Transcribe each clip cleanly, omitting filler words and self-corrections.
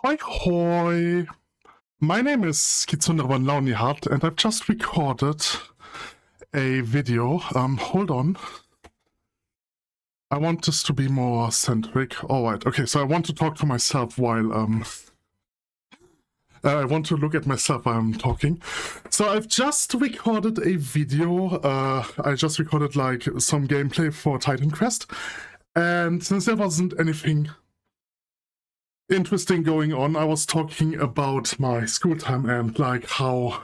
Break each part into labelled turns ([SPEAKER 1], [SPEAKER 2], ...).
[SPEAKER 1] Hoi hoi! My name is Skizunderban Launihardt and I've just recorded a video. Hold on. I want this to be more centric. Alright, okay, so I want to talk to myself while I want to look at myself while I'm talking. So I've just recorded a video. I just recorded like some gameplay for Titan Quest, and since there wasn't anything interesting going on, I was talking about my school time and like how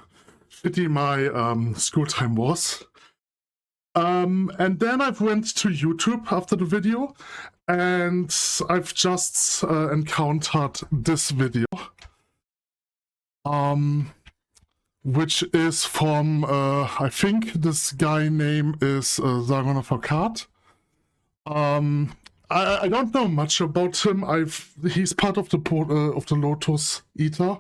[SPEAKER 1] shitty my school time was. And then I went to YouTube after the video, and I've just encountered this video, which is from, I think this guy name is Sargon of Akkad. I don't know much about him. He's part of the Lotus Eater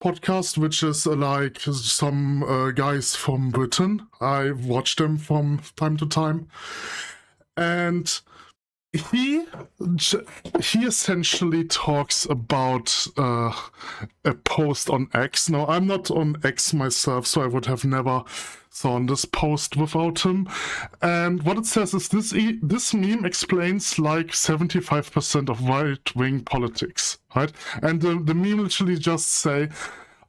[SPEAKER 1] podcast, which is like some guys from Britain. I watch them from time to time, and he essentially talks about a post on X. Now, I'm not on X myself, so I would have never saw this post without him. And what it says is this meme explains like 75% of right-wing politics, right? And the meme literally just say,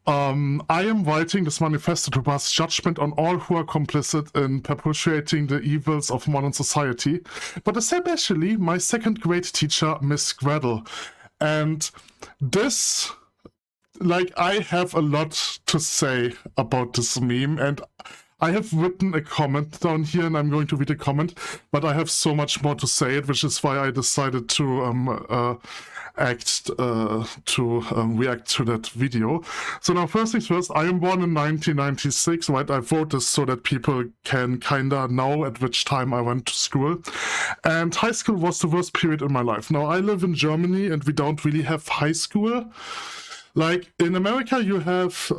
[SPEAKER 1] I am writing this manifesto to pass judgment on all who are complicit in perpetuating the evils of modern society, but especially my second grade teacher, Miss Gretel. And this, like, I have a lot to say about this meme, and I have written a comment down here, and I'm going to read a comment, but I have so much more to say it, which is why I decided to react to that video. So now, first things first, I am born in 1996, right? I wrote this so that people can kinda know at which time I went to school. And high school was the worst period in my life. Now, I live in Germany, and we don't really have high school. Like, in America, you have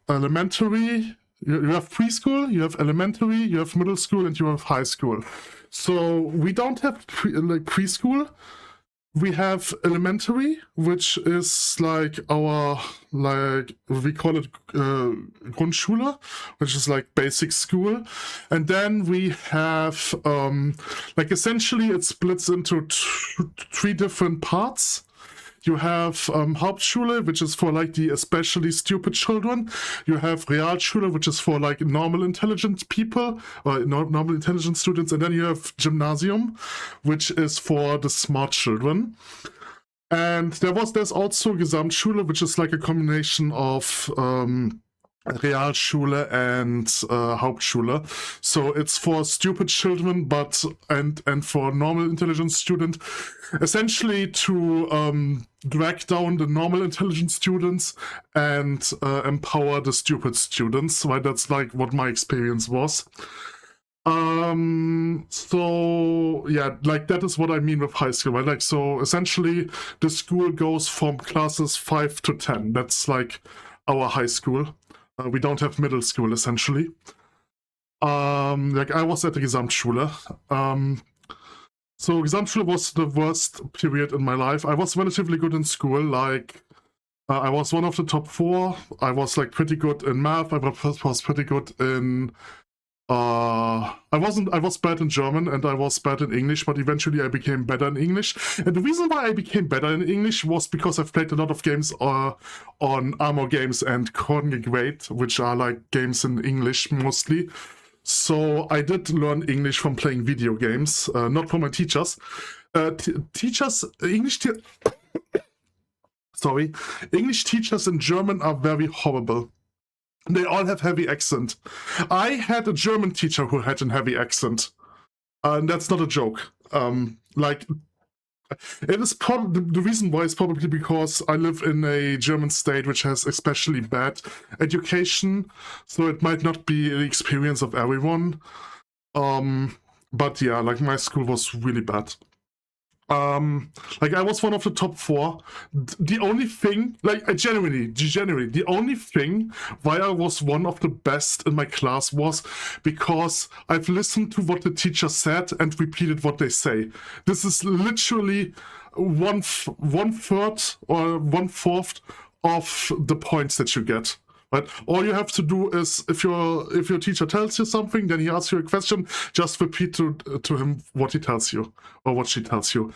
[SPEAKER 1] elementary, you have preschool, you have elementary, you have middle school, and you have high school. So we don't have preschool. We have elementary, which is like our, like, we call it Grundschule, which is like basic school. And then we have, like, essentially it splits into three different parts. You have Hauptschule, which is for like the especially stupid children. You have Realschule, which is for like normal intelligent people, or normal intelligent students. And then you have Gymnasium, which is for the smart children. And there's also Gesamtschule, which is like a combination of Realschule and Hauptschule. So it's for stupid children, but and for normal intelligent student, essentially to drag down the normal intelligent students and empower the stupid students. Right, that's like what my experience was. So yeah, like that is what I mean with high school, right? Like, so essentially the school goes from classes 5 to 10. That's like our high school. We don't have middle school, essentially. Like, I was at the Gesamtschule. So Gesamtschule was the worst period in my life. I was relatively good in school. Like, I was one of the top 4. I was like pretty good in math. I was pretty good in I was bad in German, and I was bad in English, but eventually I became better in English. And the reason why I became better in English was because I've played a lot of games on Armor Games and Great, which are like games in English mostly. So I did learn English from playing video games, not from my teachers. English teachers in German are very horrible. They all have heavy accent. I had a German teacher who had a heavy accent, and that's not a joke. Like, it is the reason why is probably because I live in a German state which has especially bad education, so it might not be the experience of everyone. But yeah, like, my school was really bad. Like, I was one of the top 4. The only thing, like, genuinely, the only thing why I was one of the best in my class was because I've listened to what the teacher said and repeated what they say. This is literally 1/3 or 1/4 of the points that you get. Right? All you have to do is, if your teacher tells you something, then he asks you a question, just repeat to him what he tells you or what she tells you.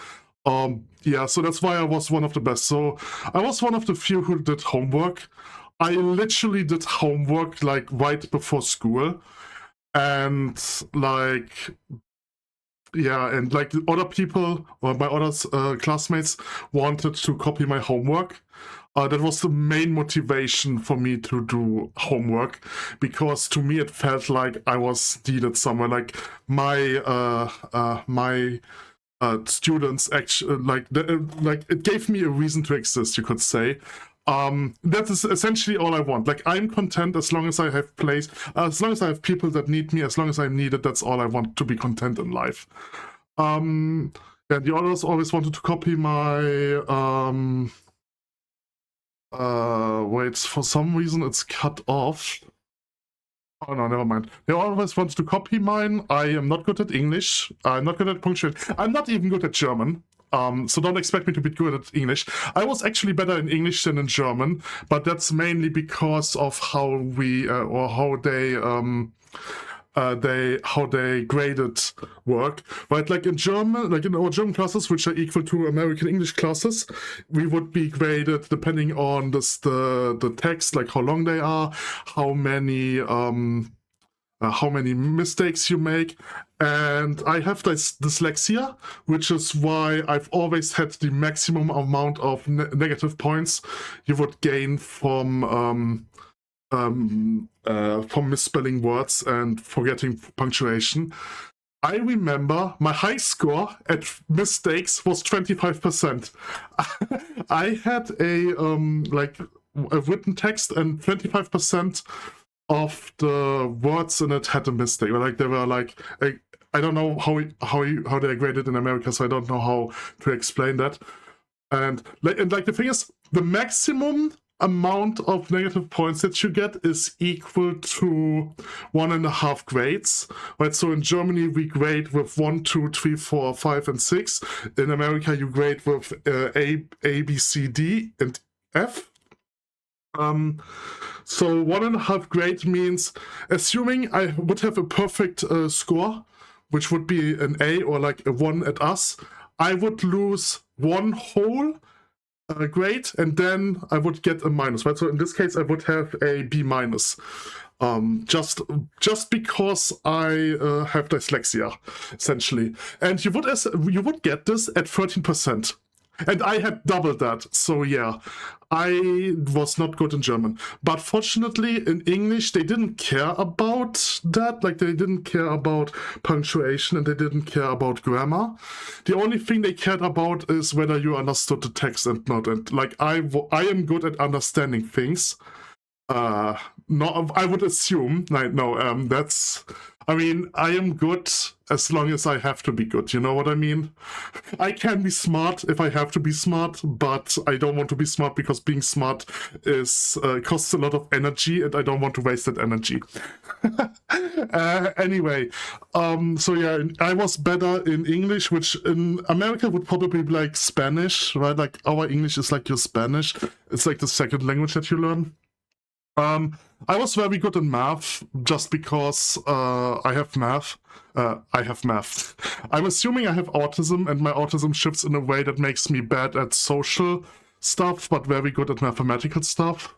[SPEAKER 1] Yeah, so that's why I was one of the best. So I was one of the few who did homework. I literally did homework like right before school, and like, yeah, and like other people or my other classmates wanted to copy my homework. That was the main motivation for me to do homework, because to me it felt like I was needed somewhere. Like my students actually like it gave me a reason to exist, you could say. That is essentially all I want. Like, I'm content as long as I have place, as long as I have people that need me, as long as I'm needed. That's all I want, to be content in life. Yeah, the others always wanted to copy my wait, for some reason it's cut off. Oh no, never mind. They always wanted to copy mine. I am not good at English. I'm not good at punctuation. I'm not even good at German. So don't expect me to be good at English. I was actually better in English than in German, but that's mainly because of how we or how they graded work, right? Like in German, like in our German classes, which are equal to American English classes, we would be graded depending on the text, like how long they are, how many mistakes you make. And I have this dyslexia, which is why I've always had the maximum amount of negative points you would gain from misspelling words and forgetting punctuation. I remember my high score at mistakes was 25%. I had a written text, and 25% of the words in it had a mistake. Like, they were like, I don't know how they are graded in America, so I don't know how to explain that. And the thing is, the maximum amount of negative points that you get is equal to 1.5 grades, right? So in Germany we grade with 1, 2, 3, 4, 5, and 6. In America you grade with A, B, C, D, and F. So 1.5 grade means, assuming I would have a perfect score, which would be an A or like a 1 at us, I would lose 1 whole grade, and then I would get a minus, right? So in this case I would have a B minus, just because I have dyslexia, essentially. And you would get this at 13%. And I had double that, so yeah, I was not good in German. But fortunately, in English, they didn't care about that. Like, they didn't care about punctuation, and they didn't care about grammar. The only thing they cared about is whether you understood the text and not. And like, I am good at understanding things. No, I would assume, like, no, that's, I mean, I am good as long as I have to be good, you know what I mean? I can be smart if I have to be smart, but I don't want to be smart because being smart is costs a lot of energy, and I don't want to waste that energy. Anyway, so yeah, I was better in English, which in America would probably be like Spanish, right? Like, our English is like your Spanish. It's like the second language that you learn. I was very good in math, just because I have math. I'm assuming I have autism, and my autism shifts in a way that makes me bad at social stuff, but very good at mathematical stuff.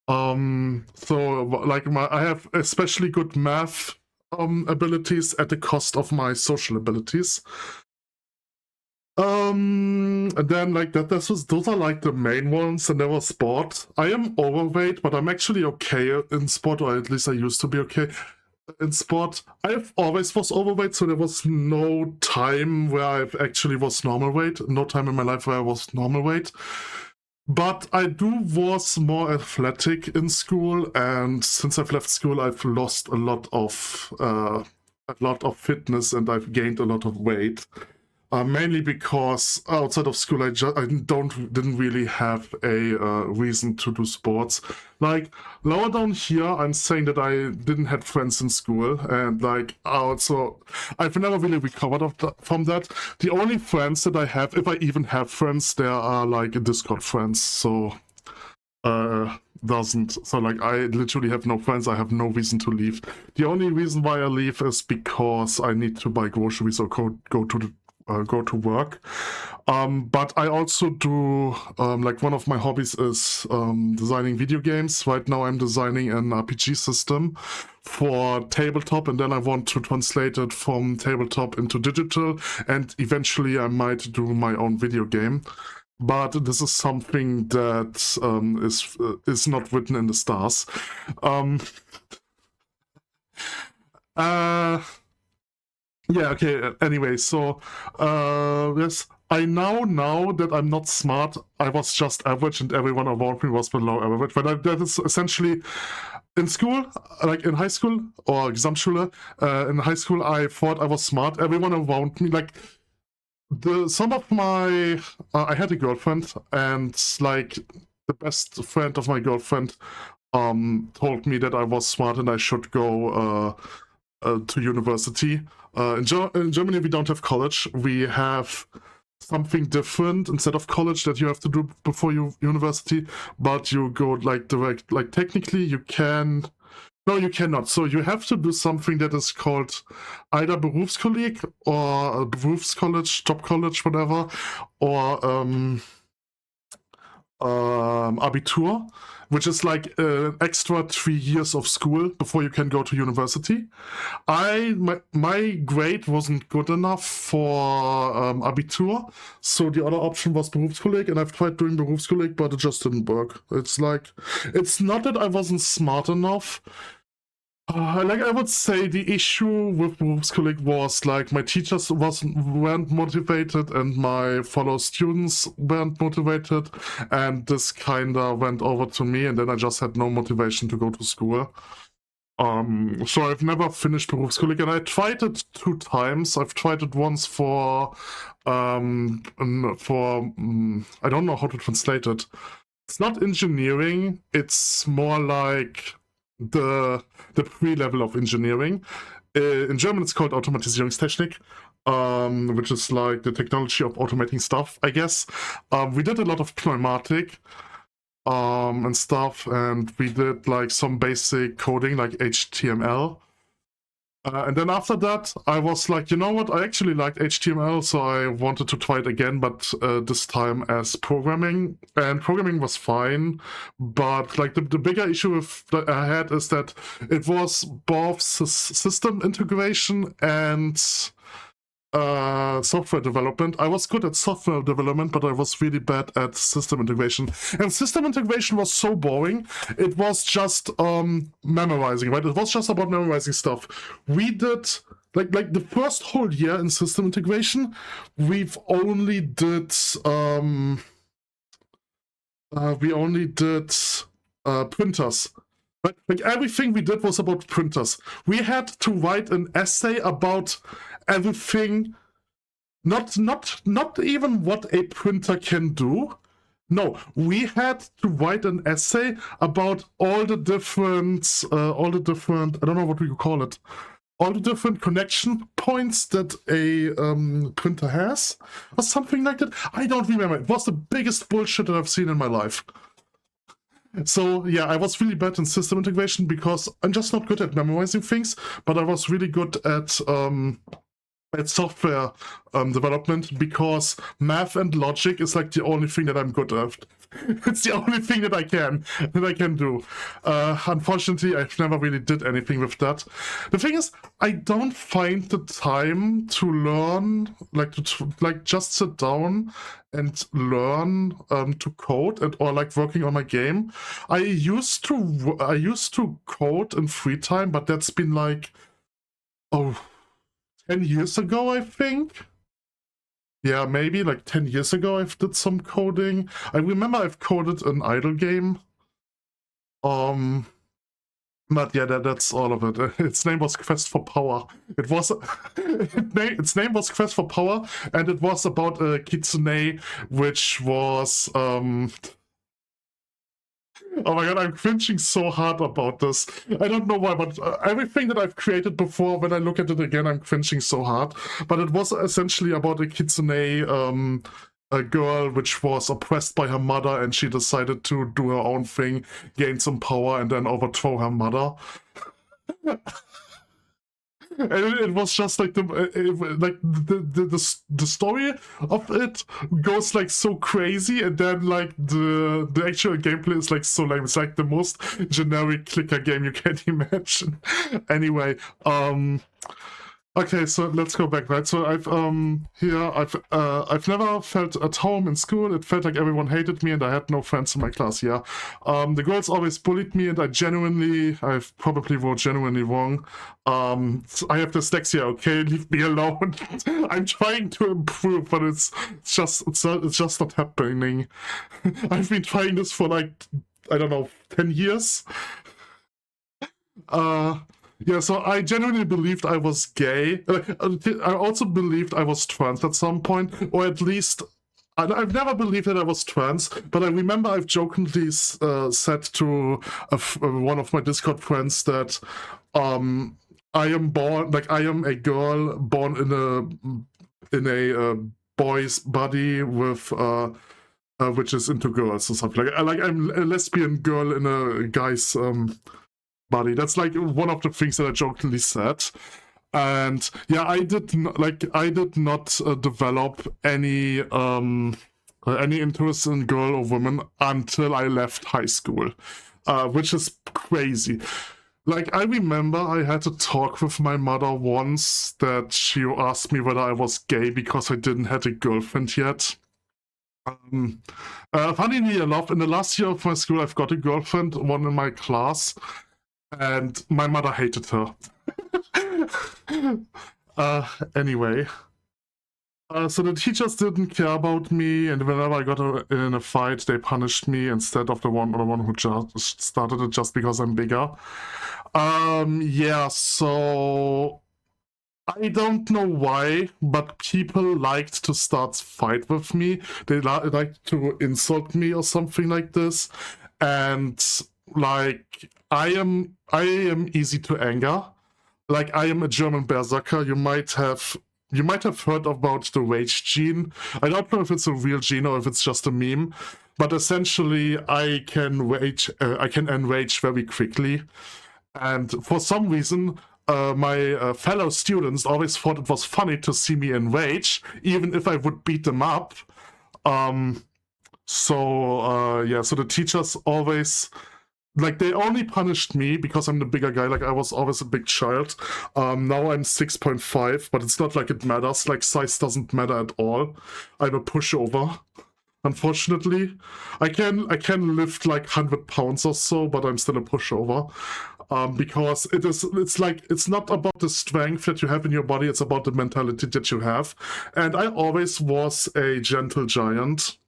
[SPEAKER 1] So like, I have especially good math abilities at the cost of my social abilities. And then like those are like the main ones, and there was sport. I am overweight, but I'm actually okay in sport, or at least I used to be okay in sport. I've always was overweight, so there was no time where I actually was normal weight, no time in my life where I was normal weight. But I was more athletic in school, and since I've left school, I've lost a lot of fitness, and I've gained a lot of weight. Mainly because outside of school, I didn't really have a reason to do sports. Like lower down here, I'm saying that I didn't have friends in school, and like also I've never really recovered from that. The only friends that I have, if I even have friends, there are like Discord friends. So doesn't so like I literally have no friends. I have no reason to leave. The only reason why I leave is because I need to buy groceries or go to work. But I also do like one of my hobbies is designing video games. Right now I'm designing an RPG system for tabletop, and then I want to translate it from tabletop into digital, and eventually I might do my own video game. But this is something that is not written in the stars. Yeah, okay, anyway, so, yes, I know that I'm not smart. I was just average and everyone around me was below average. But that is essentially, in school, like in high school, or Gesamtschule, in high school I thought I was smart. Everyone around me, like, some of my, I had a girlfriend, and like, the best friend of my girlfriend told me that I was smart and I should go to university. In Germany, we don't have college. We have something different instead of college that you have to do before university, but you go like direct. Like technically, you can. No, you cannot. So you have to do something that is called either Berufskolleg or Berufscollege, Job College, whatever, or Abitur, which is like extra 3 years of school before you can go to university. My grade wasn't good enough for Abitur, so the other option was Berufskolleg, and I've tried doing Berufskolleg, but it just didn't work. It's like, it's not that I wasn't smart enough. Like I would say the issue with Berufskolleg was like my teachers weren't motivated and my fellow students weren't motivated, and this kinda went over to me, and then I just had no motivation to go to school. So I've never finished Berufskolleg, and I tried it 2 times. I've tried it once for I don't know how to translate it. It's not engineering, it's more like the pre-level of engineering. In German, it's called Automatisierungstechnik, which is like the technology of automating stuff, I guess. We did a lot of pneumatic and stuff, and we did like some basic coding like HTML. And then after that, I was like, you know what, I actually liked HTML, so I wanted to try it again, but this time as programming. And programming was fine, but like the bigger issue that I had is that it was both system integration and software development. I was good at software development, but I was really bad at system integration. And system integration was so boring. It was just memorizing, right? It was just about memorizing stuff. We did like the first whole year in system integration, we've only did printers. But like everything we did was about printers. We had to write an essay about everything, not even what a printer can do. No, we had to write an essay about all the different, I don't know what we could call it, all the different connection points that a printer has, or something like that. I don't remember. It was the biggest bullshit that I've seen in my life. So yeah, I was really bad in system integration because I'm just not good at memorizing things, but I was really good at software development, because math and logic is like the only thing that I'm good at. It's the only thing that I can do. Unfortunately, I've never really did anything with that. The thing is, I don't find the time to learn, like just sit down and learn to code or like working on my game. I used to code in free time, but that's been like 10 years ago, I think. Yeah, maybe like 10 years ago I did some coding. I remember I've coded an idle game. But yeah, that's all of it. Its name was Quest for Power. It was its name was Quest for Power, and it was about a kitsune, which was oh my god, I'm cringing so hard about this. I don't know why, but everything that I've created before, when I look at it again, I'm cringing so hard. But it was essentially about a kitsune, a girl which was oppressed by her mother, and she decided to do her own thing, gain some power, and then overthrow her mother. And it was just like the story of it goes like so crazy, and then like the actual gameplay is like so lame. It's like the most generic clicker game you can imagine. Anyway, okay, so let's go back, right? So I've never felt at home in school. It felt like everyone hated me and I had no friends in my class, yeah. The girls always bullied me, and I've probably wrote genuinely wrong. I have dyslexia, okay? Leave me alone. I'm trying to improve, but it's just not happening. I've been trying this for like, I don't know, 10 years. Yeah, so I genuinely believed I was gay. I also believed I was trans at some point, or at least I've never believed that I was trans, but I remember I've jokingly said to one of my Discord friends that I am a girl born in a boy's body with which is into girls or something. Like I'm a lesbian girl in a guy's body. That's like one of the things that I jokingly said. And yeah, I did not develop any interest in girl or women until I left high school, which is crazy. Like, I remember I had to talk with my mother once that she asked me whether I was gay because I didn't have a girlfriend yet. Funnily enough, in the last year of my school, I've got a girlfriend, one in my class, and my mother hated her. Anyway. So the teachers didn't care about me, and whenever I got in a fight, they punished me instead of the one who just started it just because I'm bigger. Yeah, so I don't know why, but people liked to start fight with me. They liked to insult me or something like this, and like I am easy to anger. Like, I am a German berserker. You might have heard about the rage gene. I don't know if it's a real gene or if it's just a meme, but essentially I can enrage very quickly. And for some reason, my fellow students always thought it was funny to see me enrage, even if I would beat them up. So the teachers always, like, they only punished me because I'm the bigger guy. Like, I was always a big child. Now I'm 6.5, but it's not like it matters. Like, size doesn't matter at all. I'm a pushover, unfortunately. I can lift like 100 pounds or so, but I'm still a pushover. Because it's not about the strength that you have in your body, it's about the mentality that you have. And I always was a gentle giant.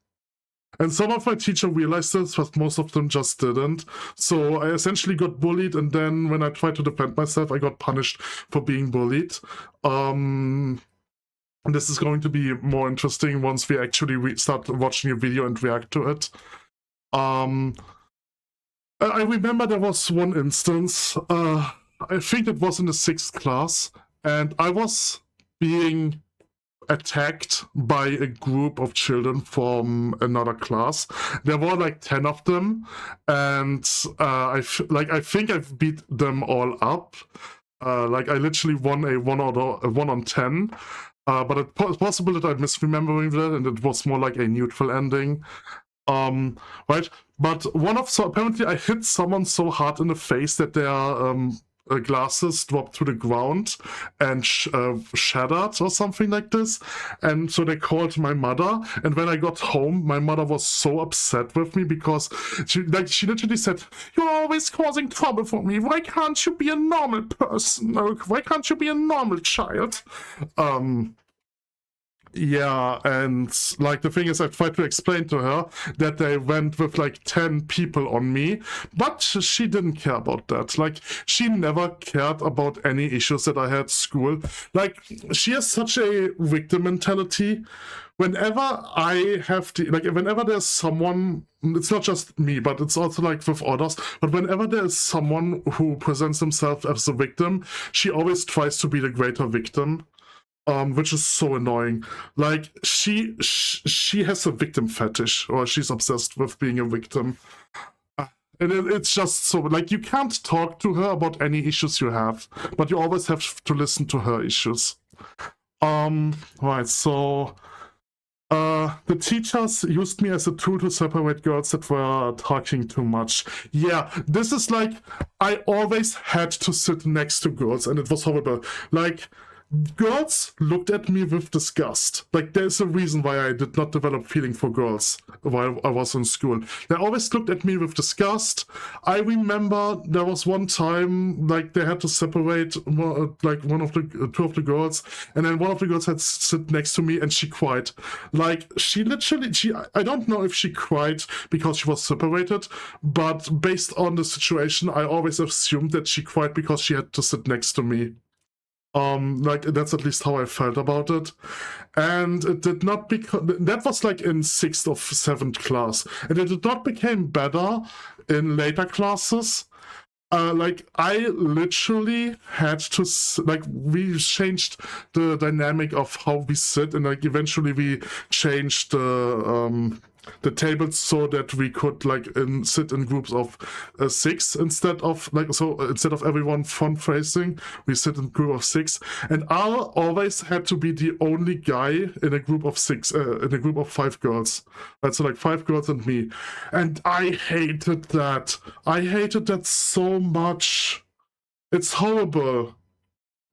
[SPEAKER 1] And some of my teachers realized this, but most of them just didn't. So I essentially got bullied, and then when I tried to defend myself, I got punished for being bullied. This is going to be more interesting once we actually start watching a video and react to it. I remember there was one instance, I think it was in the 6th class, and I was being attacked by a group of children from another class. There were like 10 of them, and I think I've beat them all up. Like, I literally won a 1 on 10. But it's possible that I'm misremembering that, and it was more like a neutral ending. Right? But apparently I hit someone so hard in the face that their glasses dropped to the ground and shattered or something like this. And so they called my mother, and when I got home, my mother was so upset with me because she literally said, "You're always causing trouble for me. Why can't you be a normal person? Why can't you be a normal child?" Yeah, and like the thing is, I tried to explain to her that they went with like 10 people on me, but she didn't care about that. Like, she never cared about any issues that I had at school. Like, she has such a victim mentality. Whenever I have the, like, whenever there's someone, it's not just me, but it's also like with others, but whenever there's someone who presents himself as a victim, she always tries to be the greater victim. Which is so annoying. Like, she has a victim fetish, or she's obsessed with being a victim. And it's just so, like, you can't talk to her about any issues you have, but you always have to listen to her issues. Right, so the teachers used me as a tool to separate girls that were talking too much. Yeah, this is like, I always had to sit next to girls, and it was horrible. Like, girls looked at me with disgust. Like, there's a reason why I did not develop feeling for girls while I was in school. They always looked at me with disgust. I remember there was one time, like, they had to separate, like, two of the girls, and then one of the girls had to sit next to me, and she cried. Like, she literally, I don't know if she cried because she was separated, but based on the situation, I always assumed that she cried because she had to sit next to me. Like, that's at least how I felt about it. And it did not become, that was like in 6th or 7th class, and it did not become better in later classes. Like, I literally had to, like, we changed the dynamic of how we sit, and like eventually we changed the tables so that we could like sit in groups of 6 instead of like, so instead of everyone front facing, we sit in a group of 6, and I always had to be the only guy in a group of 6, in a group of 5 girls. That's so like 5 girls and me, and I hated that. I hated that so much. It's horrible.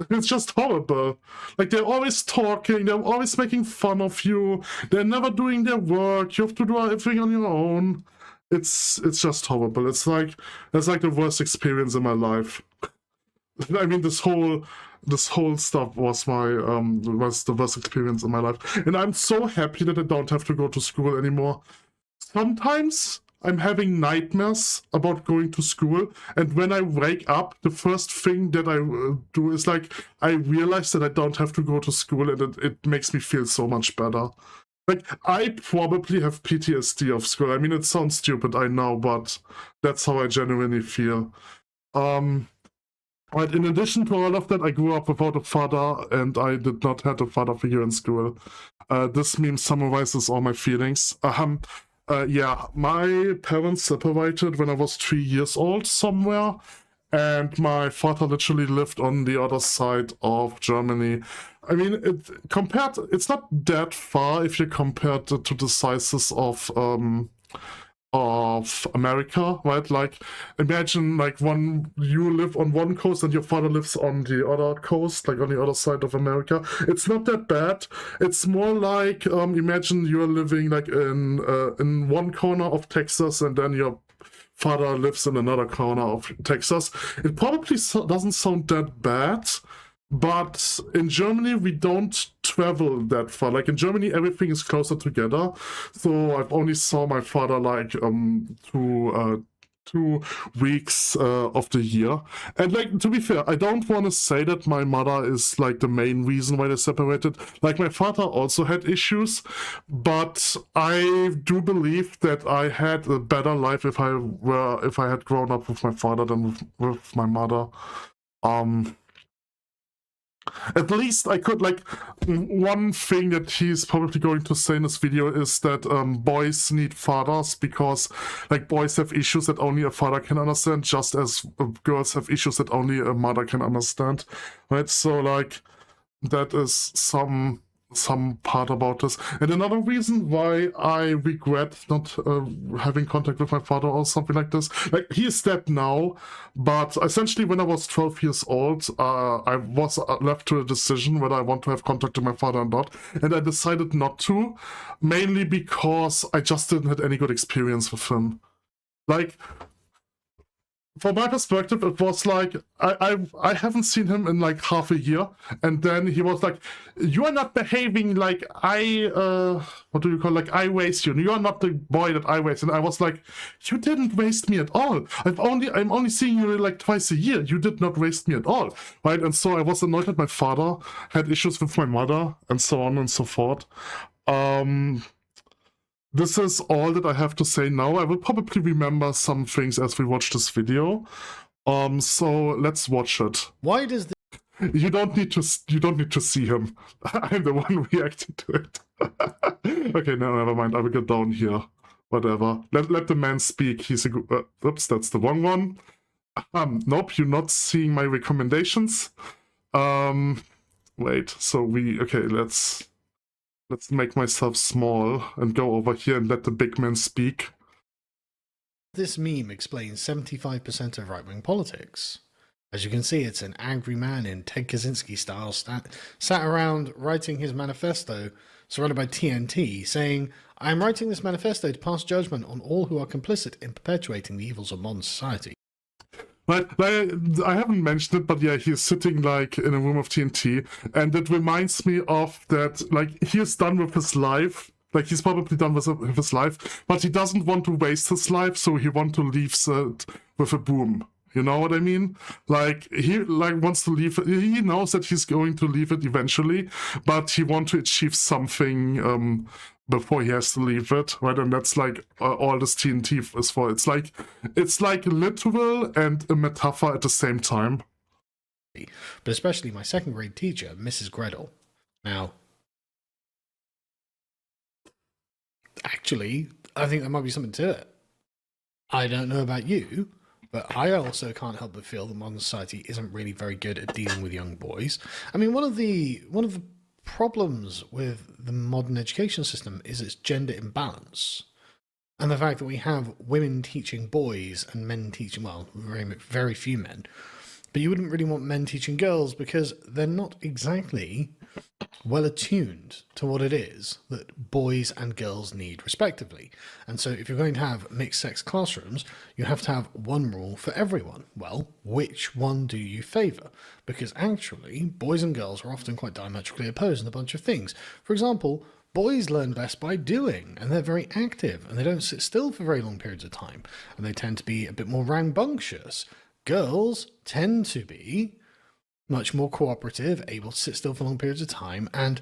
[SPEAKER 1] It's just horrible. Like, they're always talking, they're always making fun of you, they're never doing their work, you have to do everything on your own. It's just horrible. It's like the worst experience in my life. I mean, this whole stuff was was the worst experience in my life. And I'm so happy that I don't have to go to school anymore. Sometimes I'm having nightmares about going to school, and when I wake up, the first thing that I do is like, I realize that I don't have to go to school, and it makes me feel so much better. Like, I probably have PTSD of school. I mean, it sounds stupid, I know, but that's how I genuinely feel. But in addition to all of that, I grew up without a father, and I did not have a father figure in school. This meme summarizes all my feelings. Yeah, my parents separated when I was 3 years old somewhere, and my father literally lived on the other side of Germany. I mean, it's not that far if you compare it to the sizes of America, right? Like, imagine like you live on one coast and your father lives on the other coast, like on the other side of America. It's not that bad. It's more like, imagine you're living like in one corner of Texas, and then your father lives in another corner of Texas. It probably doesn't sound that bad, but in Germany, we don't travel that far. Like, in Germany, everything is closer together. So I've only saw my father like 2 weeks of the year. And like, to be fair, I don't want to say that my mother is like the main reason why they separated. Like, my father also had issues, but I do believe that I had a better life if I had grown up with my father than with my mother. At least I could, like, one thing that he's probably going to say in this video is that boys need fathers because, like, boys have issues that only a father can understand, just as girls have issues that only a mother can understand, right? So, like, that is some part about this. And another reason why I regret not having contact with my father or something like this, like, he is dead now, but essentially when I was 12 years old, I was left to a decision whether I want to have contact with my father or not, and I decided not to, mainly because I just didn't have any good experience with him. Like, from my perspective, it was like I haven't seen him in like half a year, and then he was like, "You are not behaving like what do you call, like I waste you? You are not the boy that I waste." And I was like, "You didn't waste me at all. I'm only seeing you like twice a year. You did not waste me at all, right?" And so I was annoyed that my father had issues with my mother, and so on and so forth. This is all that I have to say now. I will probably remember some things as we watch this video. So let's watch it.
[SPEAKER 2] Why does the
[SPEAKER 1] You don't need to see him. I'm the one reacting to it. Okay, no, never mind. I will go down here. Whatever. Let the man speak. He's a good. Oops, that's the wrong one. Nope, you're not seeing my recommendations. Wait. So okay. Let's make myself small and go over here and let the big man speak.
[SPEAKER 2] This meme explains 75% of right-wing politics. As you can see, it's an angry man in Ted Kaczynski style sat around writing his manifesto, surrounded by TNT, saying, "I am writing this manifesto to pass judgment on all who are complicit in perpetuating the evils of modern society."
[SPEAKER 1] Right, I haven't mentioned it, but yeah, he's sitting like in a room of TNT, and it reminds me of that, like, he is done with his life. Like, he's probably done with his life, but he doesn't want to waste his life, so he wants to leave it with a boom. You know what I mean? Like, he wants to leave it. He knows that he's going to leave it eventually, but he wants to achieve something before he has to leave it, right? And that's like all this TNT is for. It's like literal and a metaphor at the same time.
[SPEAKER 2] But especially my second grade teacher, Mrs. Gretel. Now, actually, I think there might be something to it. I don't know about you, but I also can't help but feel that modern society isn't really very good at dealing with young boys. I mean, one of the problems with the modern education system is its gender imbalance, and the fact that we have women teaching boys and men teaching, well, very few men, but you wouldn't really want men teaching girls because they're not exactly well attuned to what it is that boys and girls need respectively. And so if you're going to have mixed sex classrooms, you have to have one rule for everyone. Well, which one do you favour? Because actually, boys and girls are often quite diametrically opposed in a bunch of things. For example, boys learn best by doing, and they're very active, and they don't sit still for very long periods of time, and they tend to be a bit more rambunctious. Girls tend to be much more cooperative, able to sit still for long periods of time, and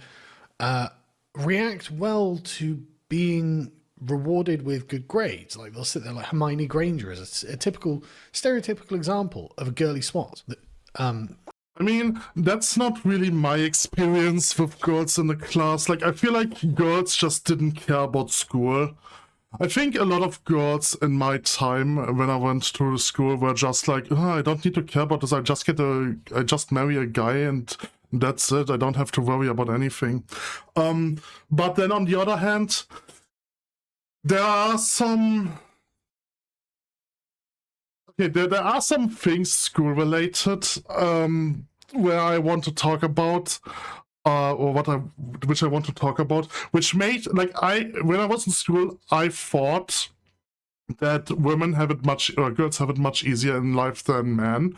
[SPEAKER 2] react well to being rewarded with good grades. Like, they'll sit there, like Hermione Granger is a typical, stereotypical example of a girly swat.
[SPEAKER 1] I mean, that's not really my experience with girls in the class. Like, I feel like girls just didn't care about school. I think a lot of girls in my time when I went to school were just like, oh, I don't need to care about this. I just marry a guy and that's it. I don't have to worry about anything. But then on the other hand, there are some things school related where I want to talk about. Which I want to talk about, which made, like, when I was in school, I thought that girls have it much easier in life than men.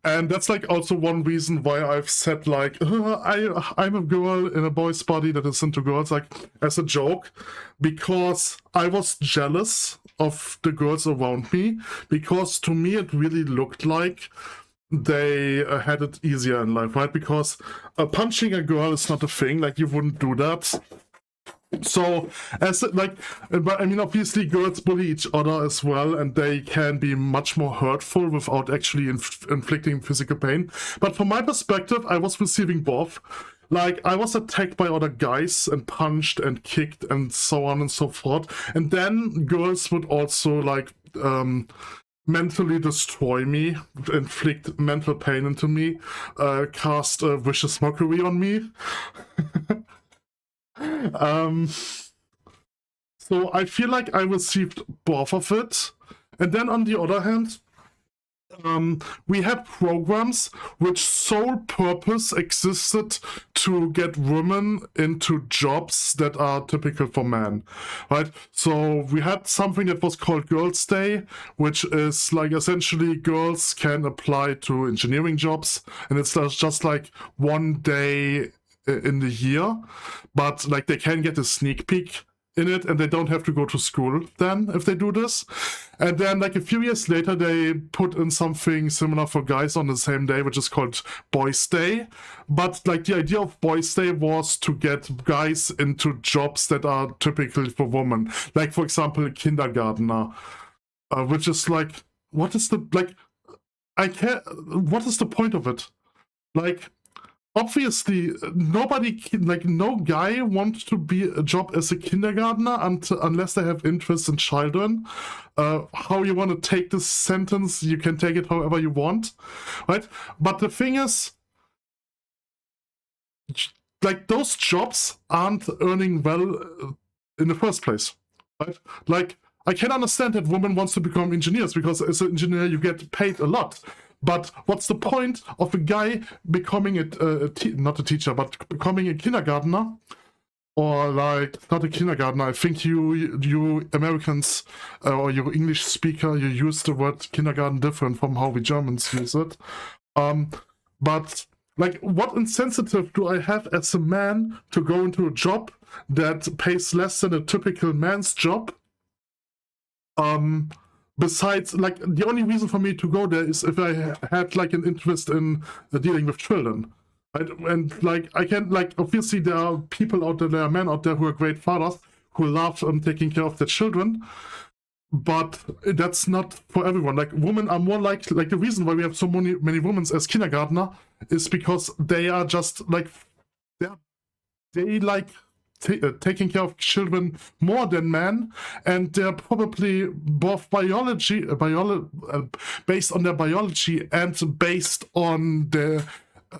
[SPEAKER 1] And that's like also one reason why I've said like, I'm a girl in a boy's body that is into girls, like as a joke, because I was jealous of the girls around me, because to me it really looked like they had it easier in life, right? Because punching a girl is not a thing, like you wouldn't do that. So, but I mean, obviously girls bully each other as well, and they can be much more hurtful without actually inflicting physical pain. But from my perspective, I was receiving both. Like, I was attacked by other guys and punched and kicked and so on and so forth. And then girls would also, like, mentally destroy me, inflict mental pain into me, cast a vicious mockery on me. So I feel like I received both of it. And then on the other hand, we had programs which sole purpose existed to get women into jobs that are typical for men, right? So we had something that was called Girls' Day, which is like essentially girls can apply to engineering jobs, and it's just like one day in the year, but like they can get a sneak peek in it, and they don't have to go to school then if they do this. And then like a few years later they put in something similar for guys on the same day, which is called Boys' Day. But like the idea of Boys' Day was to get guys into jobs that are typical for women, like for example a kindergartner, which is like, what is the like I can't what is the point of it? Like, obviously nobody like no guy wants to be a job as a kindergartner unless they have interest in children. How you want to take this sentence, you can take it however you want, right? But the thing is, like, those jobs aren't earning well in the first place, right? Like, I can understand that women wants to become engineers because as an engineer you get paid a lot. But what's the point of a guy becoming not a teacher, but becoming a kindergartner? Or like, not a kindergartner, I think you Americans or you English speaker, you use the word kindergarten different from how we Germans use it. But like, what incentive do I have as a man to go into a job that pays less than a typical man's job? Besides, like, the only reason for me to go there is if I had like an interest in dealing with children, right? And like, I can, like, obviously there are people out there are men out there who are great fathers who love taking care of their children, but that's not for everyone. Like, women are more like the reason why we have so many women as kindergartner is because they are just like they like taking care of children more than men, and they're probably both based on their biology and based on the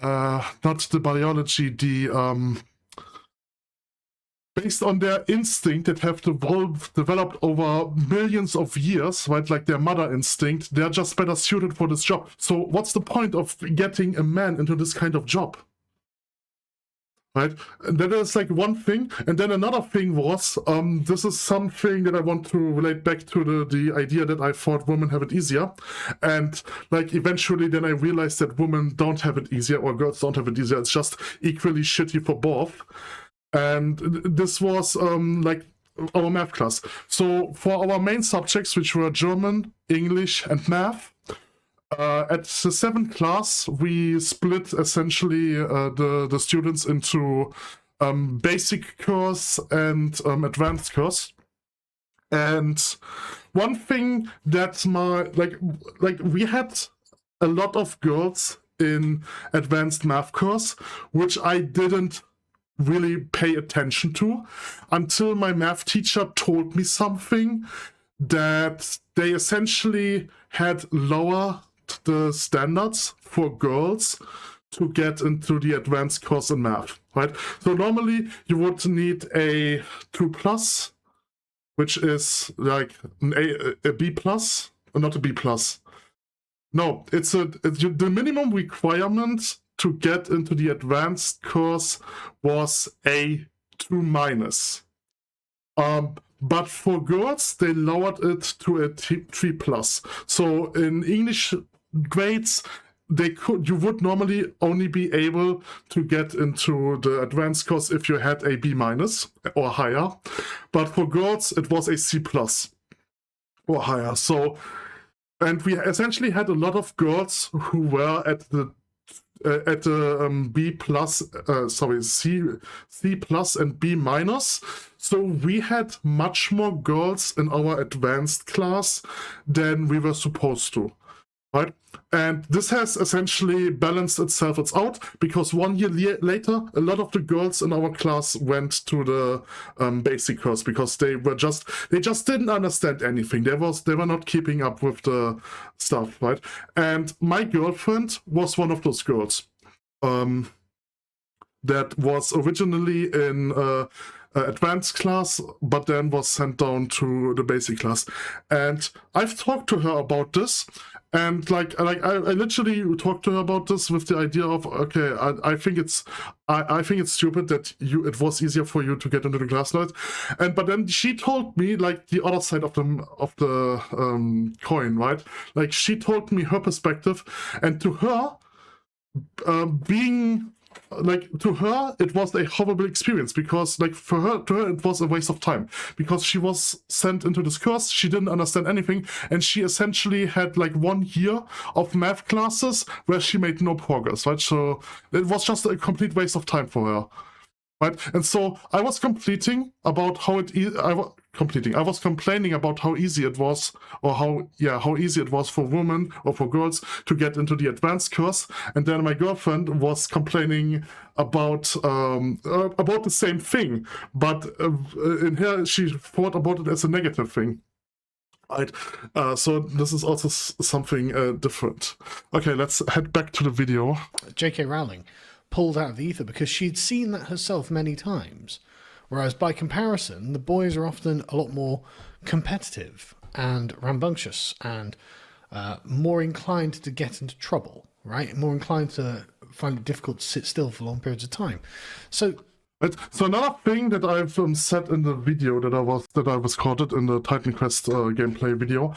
[SPEAKER 1] not the biology, based on their instinct that have developed over millions of years, right? Like their mother instinct, they're just better suited for this job. So what's the point of getting a man into this kind of job? Right, and that is like one thing, and then another thing was, this is something that I want to relate back to the idea that I thought women have it easier, and like eventually then I realized that women don't have it easier, or girls don't have it easier. It's just equally shitty for both. And this was like our math class. So for our main subjects, which were German, English, and math, at the 7th class, we split essentially the students into basic course and advanced course. And one thing that we had a lot of girls in advanced math course, which I didn't really pay attention to until my math teacher told me something, that they essentially had lower the standards for girls to get into the advanced course in math, right? So normally you would need a 2+, which is like a B+, or not a B+. No, it's the minimum requirement to get into the advanced course was a 2-. But for girls, they lowered it to a 3+. So in English grades, you would normally only be able to get into the advanced course if you had a B- or higher. But for girls, it was a C+ or higher. So, and we essentially had a lot of girls who were at the B+, C+ and B-. So we had much more girls in our advanced class than we were supposed to, right? And this has essentially balanced itself out, because 1 year later, a lot of the girls in our class went to the basic course because they just didn't understand anything. They were not keeping up with the stuff, right? And my girlfriend was one of those girls that was originally in advanced class, but then was sent down to the basic class. And I've talked to her about this, and I literally talked to her about this with the idea of, okay, I think it's stupid that it was easier for you to get into the class now. But then she told me like the other side of the coin, right? Like she told me her perspective, and to her, to her it was a horrible experience, because like to her it was a waste of time, because she was sent into this course, she didn't understand anything, and she essentially had like 1 year of math classes where she made no progress, right? So it was just a complete waste of time for her, right? And so I was complaining about how easy it was, or how easy it was for women or for girls to get into the advanced course, and then my girlfriend was complaining about the same thing, but in her she thought about it as a negative thing. Right, so this is also something different. Okay, let's head back to the video.
[SPEAKER 2] J.K. Rowling pulled out of the ether because she'd seen that herself many times. Whereas by comparison, the boys are often a lot more competitive and rambunctious and more inclined to get into trouble, right? More inclined to find it difficult to sit still for long periods of time. So
[SPEAKER 1] another thing that I've said in the video that I was quoted in the Titan Quest gameplay video,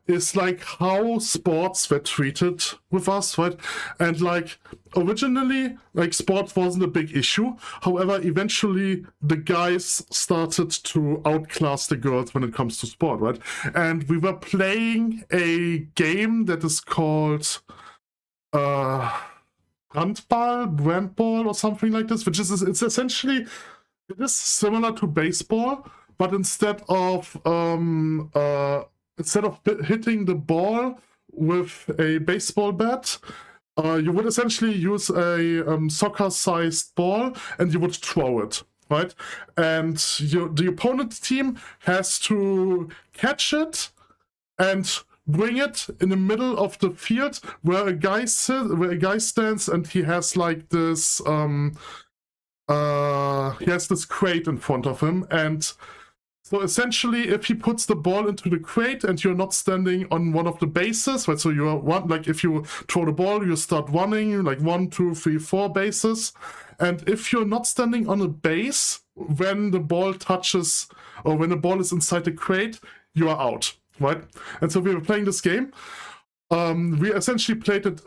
[SPEAKER 1] is like how sports were treated with us, right? And like originally, like sports wasn't a big issue. However, eventually the guys started to outclass the girls when it comes to sport, right? And we were playing a game that is called handball or something like this, which is it is similar to baseball, but instead of hitting the ball with a baseball bat, you would essentially use a soccer-sized ball and you would throw it, right? And the opponent team has to catch it and bring it in the middle of the field where a guy stands, and he has like this crate in front of him. And so essentially, if he puts the ball into the crate and you're not standing on one of the bases, right? So you are if you throw the ball, you start running like 1, 2, 3, 4 bases. And if you're not standing on a base when the ball touches, or when the ball is inside the crate, you are out, right? And so we were playing this game. We essentially played it